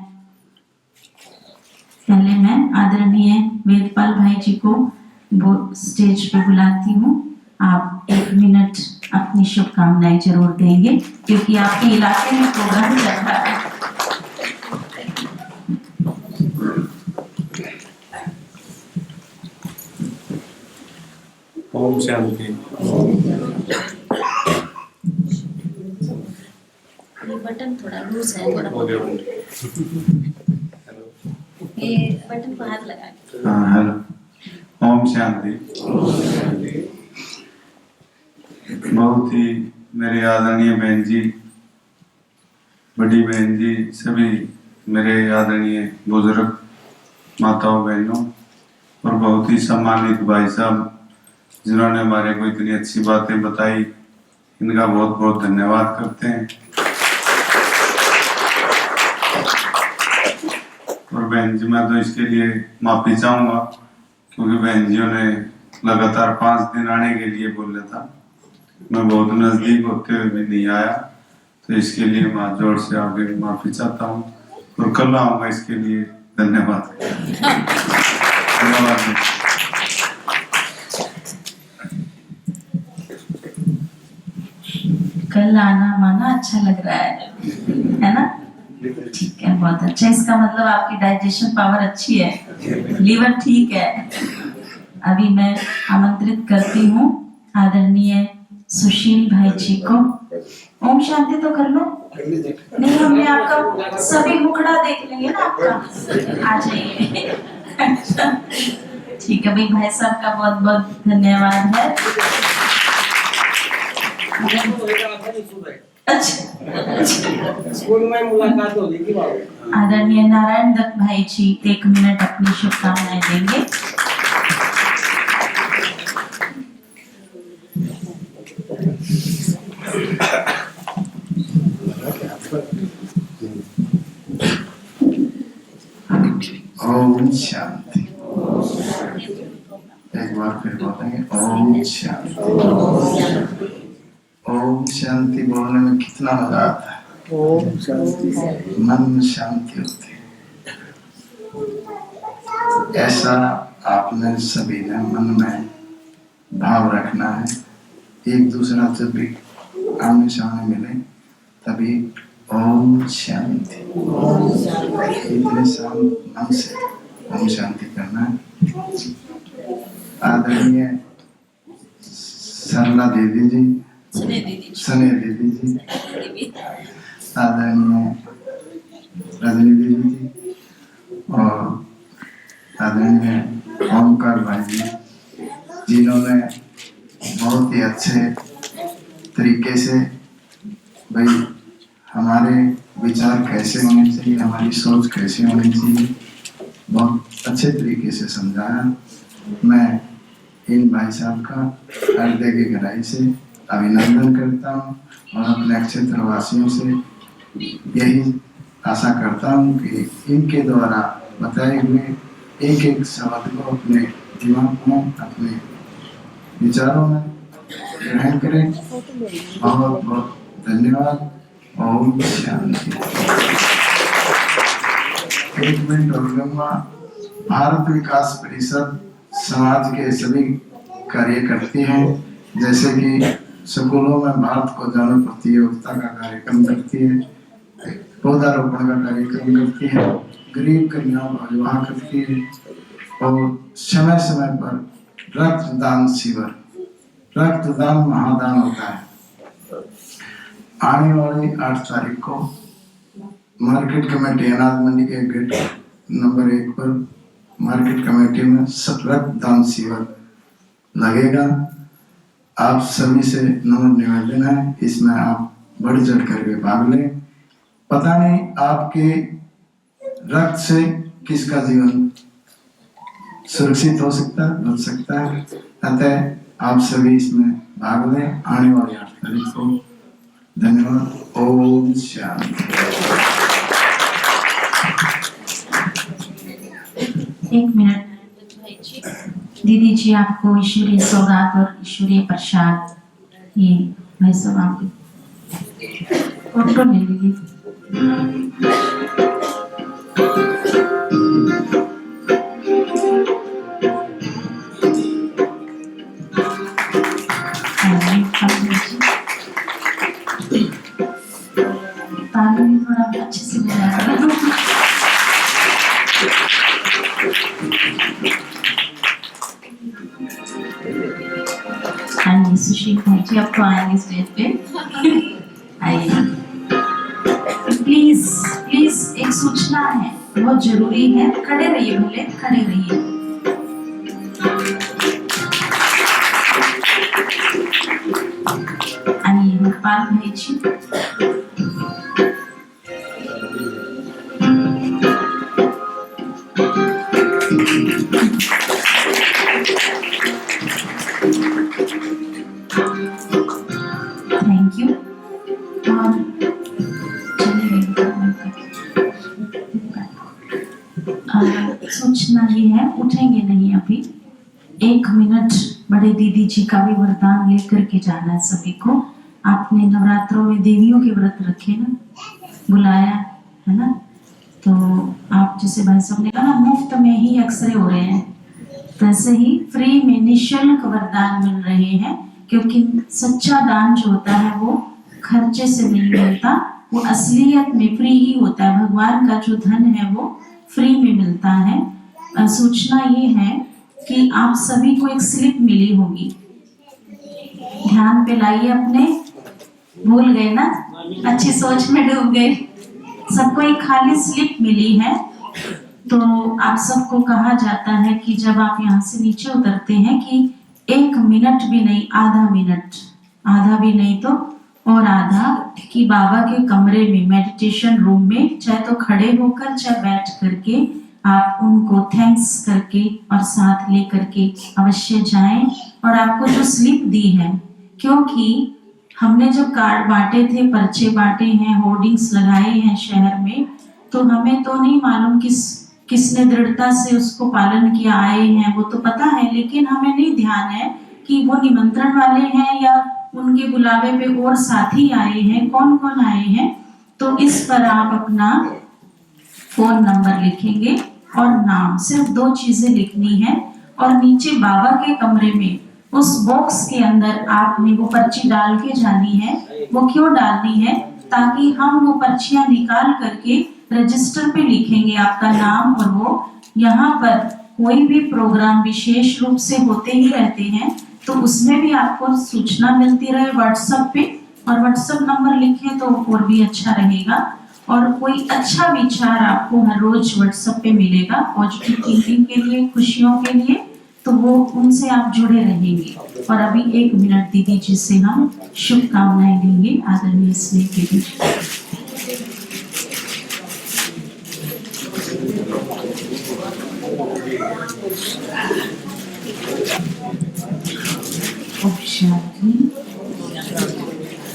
आदरणीय वेदपाल भाई जी को वो स्टेज पे बुलाती हूँ। आप 1 मिनट अपनी शुभकामनाएं जरूर देंगे, क्योंकि आपके इलाके में प्रोग्राम चल रहा है। ओम शांति। ये बटन थोड़ा लूज है, जरा ये बटन को हाथ लगा के। हाँ, हेलो। ओम शांति। बहुत ही मेरे आदरणीय बहन जी, बड़ी बहन जी, सभी मेरे आदरणीय बुजुर्ग माताओं बहनों और बहुत ही सम्मानित भाई साहब जिन्होंने हमारे को इतनी अच्छी बातें बताई, इनका बहुत बहुत धन्यवाद करते हैं। और बहन जी, मैं तो इसके लिए माफी चाहूंगा क्योंकि बहन जियों ने लगातार 5 दिन आने के लिए बोला था, मैं बहुत नजदीक होते हुए भी नहीं आया, तो इसके लिए मैं जोर से आगे माफी चाहता हूँ और कल आऊंगा। इसके लिए धन्यवाद। धन्यवाद। कल आना माना अच्छा लग रहा है ना? ठीक है, बहुत अच्छा। इसका मतलब आपकी डाइजेशन पावर अच्छी है, लीवर ठीक है। अभी मैं आमंत्रित करती हूँ आदरणीय सुशील भाई जी को। ओम शांति तो कर लो। नहीं, हमने आपका सभी मुखड़ा देख लेंगे ना आपका। आ जाइए। ठीक है भाई, भाई साहब का बहुत बहुत धन्यवाद है। अच्छा, स्कूल में मुलाकात होगी कि बाबू। आदरणीय नारायण दत्त भाई जी 1 मिनट अपनी शुभकामनाएं देंगे। ओम शांति। एक बार फिर बोलेंगे ओम शांति। ओम शांति बोलने में कितना मजा आता है। ओम शांति। मन शांति होती है। ऐसा आपने सभी ने मन में भाव रखना है। एक दूसरा जब भी आमने सामने मिले तभी ओम शांति, इतने शांत मन से ओम शांति करना है। आदरणीय सरला दीदी जी, सने दीदी जी, आदरणीय रजनी दीदी जी और आदरणीय ओमकार भाई जी, जिन्होंने बहुत ही अच्छे तरीके से भाई हमारे विचार कैसे होने चाहिए, हमारी सोच कैसे होनी चाहिए, बहुत अच्छे तरीके से समझाया। मैं इन भाई साहब का हृदय की गहराई से अभिनंदन करता हूँ और अपने क्षेत्र वासियों से यही आशा करता हूँ कि इनके द्वारा बताए हुए एक एक शब्द को अपने दिमाग में, अपने विचारों में ग्रहण करें। बहुत बहुत धन्यवाद। ओम शांति। 1 मिनट और लूंगा। भारत विकास परिषद समाज के सभी कार्य करती है, जैसे कि स्कूलों में भारत को जानो प्रतियोगिता का कार्यक्रम करती है, पौधारोपण का कार्यक्रम करती है, गरीब कन्याओं का विवाह करती है और समय समय पर रक्तदान शिविर, रक्तदान महादान होता है। आने वाली 8 तारीख को मार्केट कमेटी अनाज मंडी के गेट नंबर 1 पर मार्केट कमेटी में रक्तदान शिविर लगेगा। आप सभी से नम्र निवेदन है, इसमें आप बढ़ चढ़ कर भाग लें। पता नहीं आपके रक्त से किसका जीवन सुरक्षित हो सकता है, बच सकता है, अतः आप सभी इसमें भाग लें। आने वाली 8 तारीख को। धन्यवाद। ओम शांति। 1 मिनट दीदी जी, आपको ईश्वरीय सौगात और ईश्वरीय प्रसाद, ये भाई साहब आपकी फोटो ले लीजिए। आइए सुशील भाई जी, अब तो आएंगे स्टेज पे। आइए प्लीज प्लीज, एक सूचना है, बहुत जरूरी है, खड़े रहिए, भले खड़े रहिए। आइए हरपाल भाई जी। Thank you. और सूचना ये है, उठेंगे नहीं अभी, 1 मिनट बड़े दीदी जी का भी वरदान लेकर के जाना है सभी को। आपने नवरात्रों में देवियों के व्रत रखे ना, बुलाया है ना, तो आप जैसे भाई साहब ने कहा मुफ्त में ही एक्सरे हो रहे हैं, वैसे ही फ्री में निःशुल्क वरदान मिल रहे हैं, क्योंकि सच्चा दान जो होता है वो खर्चे से नहीं मिलता, वो असलियत में फ्री ही होता है। भगवान का जो धन है वो फ्री में मिलता है। सूचना ये है कि आप सभी को एक स्लिप मिली होगी, ध्यान पे लाइए अपने, भूल गए ना, अच्छी सोच में डूब गए। सबको एक खाली स्लिप मिली है, तो आप सबको कहा जाता है कि जब आप यहाँ से नीचे उतरते हैं कि 1 मिनट भी नहीं, आधा मिनट, आधा भी नहीं तो और आधा, कि बाबा के कमरे में, मेडिटेशन रूम में, चाहे तो खड़े होकर चाहे बैठ करके आप उनको थैंक्स करके और साथ ले करके अवश्य जाएं। और आपको जो स्लिप दी है, क्योंकि हमने जब कार्ड बांटे थे, पर्चे बांटे हैं, होर्डिंग्स लगाए हैं शहर में, तो हमें तो नहीं मालूम किसने दृढ़ता से उसको पालन किया, आए हैं वो तो पता है, लेकिन हमें नहीं ध्यान है कि वो निमंत्रण वाले हैं या उनके बुलावे पे और साथी आए हैं, कौन कौन आए हैं। तो इस पर आप अपना फोन नंबर लिखेंगे और नाम, सिर्फ 2 चीजें लिखनी है। और नीचे बाबा के कमरे में उस बॉक्स के अंदर आपने वो पर्ची डाल के जानी है। वो क्यों डालनी है? ताकि हम वो पर्चियां निकाल करके रजिस्टर पे लिखेंगे आपका नाम, और वो यहाँ पर कोई भी प्रोग्राम विशेष रूप से होते ही रहते हैं, तो उसमें भी आपको सूचना मिलती रहे व्हाट्सएप पे, और व्हाट्सएप नंबर लिखें तो और भी अच्छा रहेगा। और कोई अच्छा विचार आपको हर रोज व्हाट्सएप पे मिलेगा पॉजिटिव थिंकिंग के लिए, खुशियों के लिए, तो वो उनसे आप जुड़े रहेंगे। और अभी 1 मिनट दीदी जी से हम शुभकामनाएं लेंगे आदरणीय स्नेह दीदी।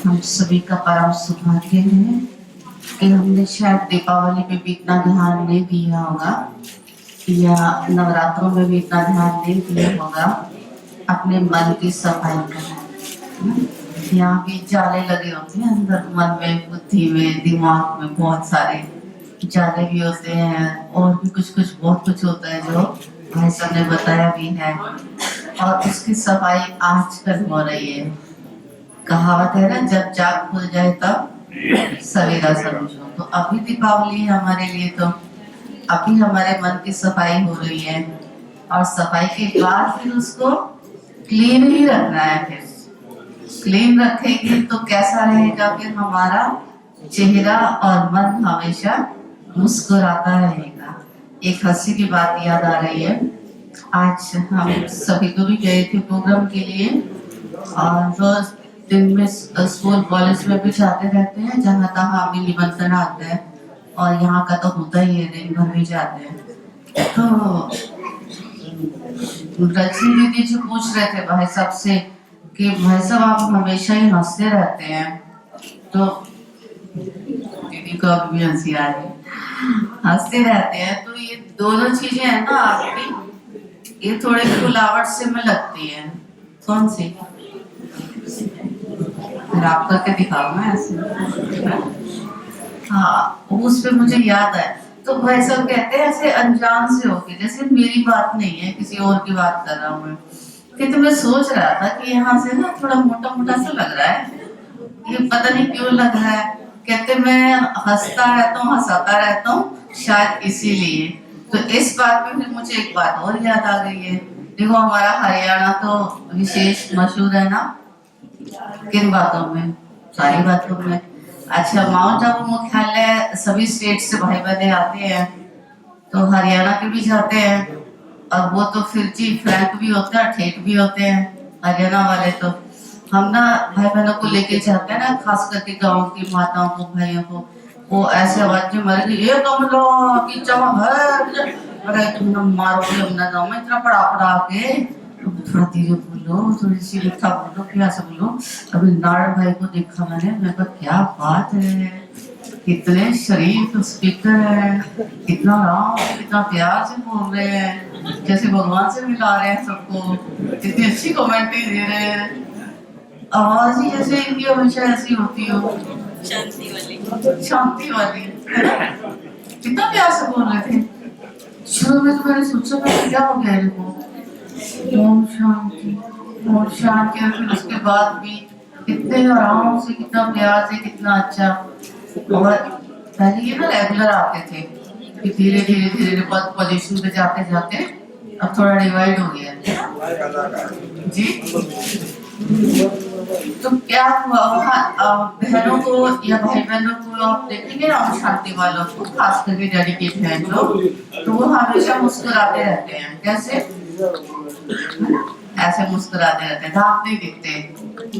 हम सभी का परम सौभाग्य है कि हमने शायद दीपावली पे भी इतना ध्यान नहीं दिया होगा, या नवरात्रों में भी इतना ध्यान नहीं दिया होगा अपने मन की सफाई करना। यहाँ भी जाले लगे होते हैं अंदर, मन में, बुद्धि में, दिमाग में बहुत सारे जाले भी होते हैं, और भी कुछ बहुत कुछ होता है जो भाई साहब ने बताया भी है, और उसकी सफाई आजकल हो रही है। कहावत है ना, जब जाग खुल जाए तब सवेरा समझो। तो अभी दीपावली है हमारे लिए, तो अभी हमारे मन की सफाई हो रही है, और सफाई के बाद फिर उसको क्लीन ही रखना है। फिर क्लीन रखेंगे तो कैसा रहेगा फिर हमारा चेहरा और मन हमेशा मुस्कुराता रहेगा। एक हंसी की बात याद आ रही है, आज हम सभी को भी गए थे प्रोग्राम के लिए, और रोज दिन में स्कूल कॉलेज में भी जाते रहते हैं, जहाँ तहाँ हमें निमंत्रण आता है, और यहाँ का तो होता ही है, दिन भर भी जाते हैं। तो रजनी दीदी जी पूछ रहे थे भाई साहब से कि भाई साहब आप हमेशा ही हंसते रहते हैं, तो दीदी को अभी भी हंसी आ रही है, हंसते रहते हैं, तो ये दोनों चीजें है ना आपकी, ये थोड़े खुलावट से में लगती है। कौन सी? फिर आप करके दिखाओ ना ऐसे। हाँ, उस पे मुझे याद है, तो भाई साहब कहते हैं ऐसे अनजान से होके, जैसे मेरी बात नहीं है, किसी और की बात कर रहा हूँ मैं, कि तो मैं सोच रहा था कि यहाँ से ना थोड़ा मोटा मोटा सा लग रहा है, ये पता नहीं क्यों लग रहा है। कहते मैं हंसता रहता हूँ, हंसाता रहता हूँ, शायद इसीलिए। तो इस बात में फिर मुझे एक बात और याद आ गई है। देखो हमारा हरियाणा तो विशेष मशहूर है ना, किन बातों में? सारी बातों में। अच्छा, माउंट आबू मुख्यालय सभी स्टेट से भाई बहने आते हैं, तो हरियाणा के भी जाते हैं, और वो तो फिर जी फ्रैंक भी होता है, ठेठ भी होते हैं हरियाणा वाले। तो हम ना भाई बहनों को लेके जाते हैं ना, खास करके गाँव की माताओं को, भाइयों को, वो ऐसे आवाज में मर गई, ये कमलो की चमक है, अरे तुम मारोगे हमने गाँव में इतना पड़ा पड़ा के, थोड़ा धीरे बोलो, थोड़ी सी मीठा बोलो, क्या से बोलो। अभी नारद भाई को देखा मैंने कहा क्या बात है, कितने शरीफ स्पीकर है, कितना आराम, कितना प्यार से बोल रहे हैं, जैसे भगवान से मिला रहे हैं सबको, कितनी अच्छी कमेंट्री दे रहे हैं। आवाज ही जैसे इनकी हमेशा ऐसी होती हो, शांति वाली, शांति वाली, कितना प्यार से बोल रहे थे। शुरू में तो मैंने सोचा था क्या हो गया इनको, ओम शांति, ओम शांति, और फिर उसके बाद भी कितने आराम से, कितना प्यार से, कितना अच्छा। और पहले ये ना रेगुलर आते थे, कि धीरे धीरे धीरे पोजीशन पे जाते जाते अब थोड़ा डिवाइड हो गया जी। तो क्या हुआ, बहनों को या भाई बहनों को आप देखेंगे ना, ओम शांति वालों को, खास करके डेडिकेट हैं लोग, तो वो हमेशा मुस्कुराते रहते हैं। कैसे? ऐसे मुस्कुराते रहते हैं, दांत नहीं दिखते,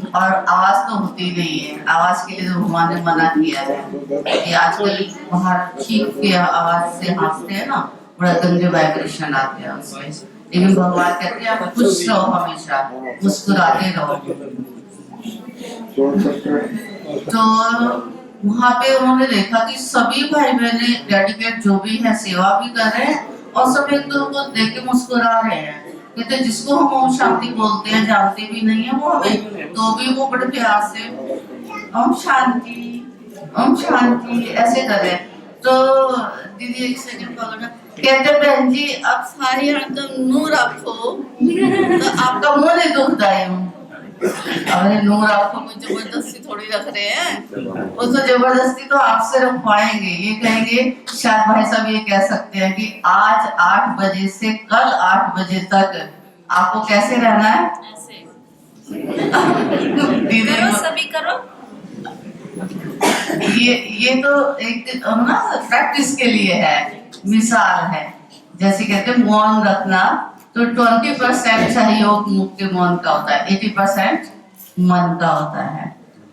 और आवाज तो होती नहीं है। आवाज के लिए तो भगवान ने मना किया है कि आजकल बाहर चीख के आवाज से हंसते हैं ना, बड़ा गंदे वाइब्रेशन आते हैं उसमें, लेकिन भगवान कहते हैं आप खुश रहो, हमेशा मुस्कुराते रहो। तो वहाँ पे उन्होंने देखा कि सभी भाई बहने डेडिकेट जो भी है सेवा भी कर रहे हैं, और सब एक दूसरे को देख के मुस्कुरा रहे हैं। कहते जिसको हम ओम शांति बोलते हैं, जानते भी नहीं है वो हमें, तो भी वो बड़े प्यार से ओम शांति, ओम शांति ऐसे कर रहे हैं। तो दीदी एक सेकंड पकड़ना, कहते बहन जी आप सारी हरदम नूर रखो, तो आपका मुंह नहीं दुखता है। अरे नूर आपको कोई जबरदस्ती थोड़ी रख रहे हैं, वो तो जबरदस्ती तो आपसे रखवाएंगे। ये कहेंगे, शायद भाई साहब ये कह सकते हैं कि आज 8 बजे से कल 8 बजे तक आपको कैसे रहना है, ऐसे दीदी करो, सभी करो। ये तो एक ना प्रैक्टिस के लिए है, मिसाल है। जैसे कहते हैं मौन रखना, तो 20% सहयोग मुख के मौन का होता है, 80% मन का होता है।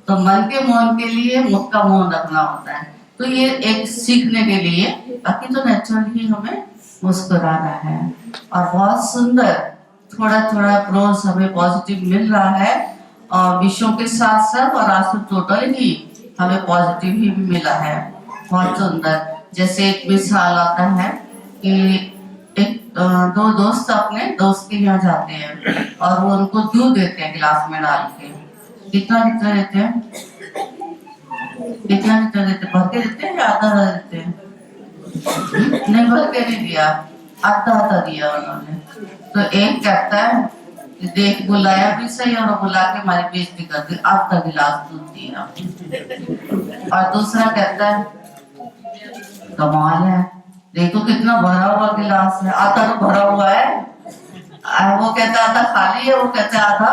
तो मन के मौन के लिए मुख का मौन रखना होता है। तो ये एक सीखने के लिए, बाकी तो नेचुरली हमें मुस्कुराना है। और बहुत सुंदर थोड़ा थोड़ा रोज हमें पॉजिटिव मिल रहा है, और विषयों के साथ साथ, और आज तो टोटल ही हमें पॉजिटिव ही मिला है। बहुत सुंदर। जैसे एक मिसाल आता है कि दो दोस्त अपने दोस्त के यहाँ जाते हैं, और वो उनको दूध देते हैं गिलास में डाल के। कितना लीटर देते हैं? कितना लीटर देते हैं? भर के देते हैं या आधा देते हैं? नहीं, भर के नहीं दिया, आधा आधा दिया उन्होंने। तो एक कहता है देख बुलाया भी सही, और बुला के हमारी बेइज्जती कर दी, आधा गिलास दूध दिया। और दूसरा कहता है कमाल है, देखो कितना भरा हुआ गिलास है, आधा तो भरा हुआ है। वो कहता आधा खाली है, वो कहता आधा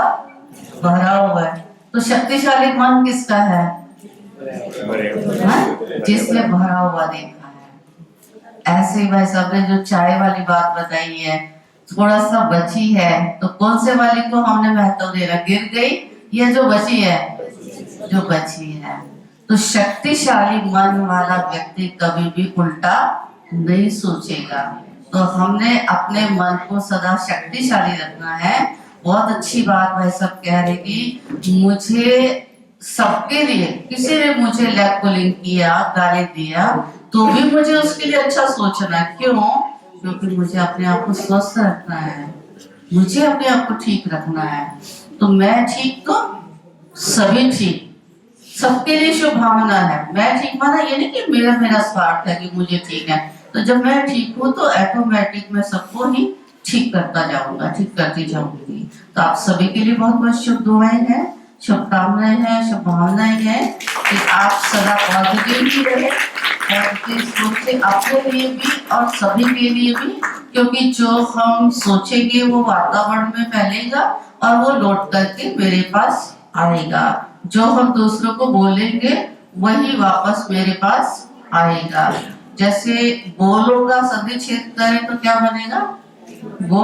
भरा हुआ है। तो शक्तिशाली मन किसका है? जिसने भरा हुआ देखा है। ऐसे ही भाई साहब ने जो चाय वाली बात बताई है, थोड़ा सा बची है, तो कौन से वाली को हमने महत्व दे रहा, गिर गई या जो बची है? जो बची है। तो शक्तिशाली मन वाला व्यक्ति कभी भी उल्टा नहीं सोचेगा। तो हमने अपने मन को सदा शक्तिशाली रखना है। बहुत अच्छी बात भाई सब कह रहे कि मुझे सबके लिए, किसी ने मुझे लेग पुलिंग किया, गाली दिया, तो भी मुझे उसके लिए अच्छा सोचना। क्यों? क्योंकि मुझे अपने आप को स्वस्थ रखना है, मुझे अपने आप को ठीक रखना है। तो मैं ठीक तो सभी ठीक, सबके लिए शुभकामना है। मैं ठीक माना ये नहीं कि मेरा स्वार्थ है कि मुझे ठीक है। तो जब मैं ठीक हूँ तो ऑटोमेटिक मैं सबको ही ठीक करता जाऊंगा, ठीक करती जाऊंगी। तो आप सभी के लिए बहुत बहुत शुभ दुआएं हैं, शुभकामनाएं हैं, शुभभावनाएं हैं कि आप सदा पॉजिटिव ही रहे, कि सोचे अपने लिए भी और सभी के लिए भी, क्योंकि जो हम सोचेंगे वो वातावरण में फैलेगा और वो लौट करके मेरे पास आएगा। जो हम दूसरों को बोलेंगे वही वापस मेरे पास आएगा। जैसे बोलो का सदी छेद करें तो क्या बनेगा? वो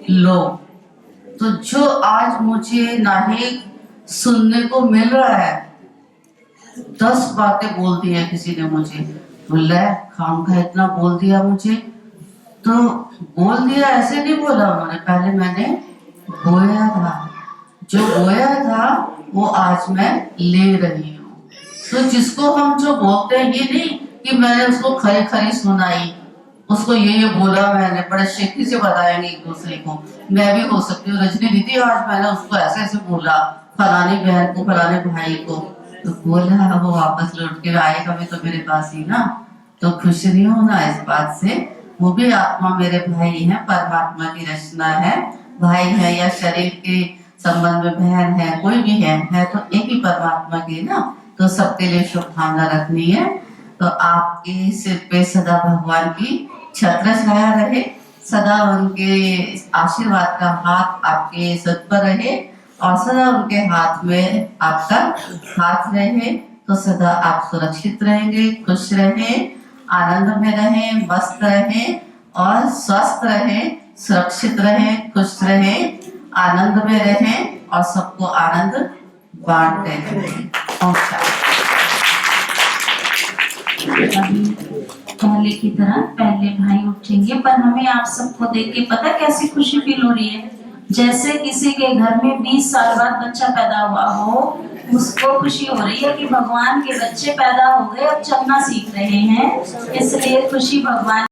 लो। तो जो आज मुझे नाहिक सुनने को मिल रहा है, 10 बातें बोल दी है किसी ने मुझे, बोला है खामखा इतना बोल दिया मुझे। तो बोल दिया ऐसे नहीं बोला उन्होंने, पहले मैंने बोया था, जो बोया था वो आज मैं ले रही हूँ। तो जिसको हम जो बोलते हैं, ये नहीं कि मैंने उसको खरी खरी सुनाई, उसको ये बोला मैंने, बड़े शेखी से बताएंगे एक दूसरे को। मैं भी हो सकती हूँ रजनी दीदी आज मैंने उसको ऐसे ऐसे बोला, फलानी बहन को, फलाने भाई को, तो बोला वो वापस लौट के आएगा भी तो मेरे पास ही ना। तो खुश नहीं होना इस बात से, वो भी आत्मा मेरे भाई है, परमात्मा की रचना है। भाई है या शरीर के संबंध में बहन है, कोई भी है तो एक ही परमात्मा की ना। तो सबके लिए शुभकामना रखनी है। तो आपके सिर पे सदा भगवान की छत्र छाया रहे, सदा उनके आशीर्वाद का हाथ आपके सर पर रहे और सदा उनके हाथ में आपका हाथ रहे। तो सदा आप सुरक्षित रहेंगे, खुश रहें, आनंद में रहें, मस्त रहें और स्वस्थ रहें, सुरक्षित रहें, खुश रहें, आनंद में रहें और सबको आनंद बांटते रहें। अभी पहले की तरह पहले भाई उठेंगे, पर हमें आप सबको देख के पता कैसी खुशी फील हो रही है? जैसे किसी के घर में 20 साल बाद बच्चा पैदा हुआ हो, उसको खुशी हो रही है कि भगवान के बच्चे पैदा हो गए, अब चलना सीख रहे हैं, इसलिए खुशी भगवान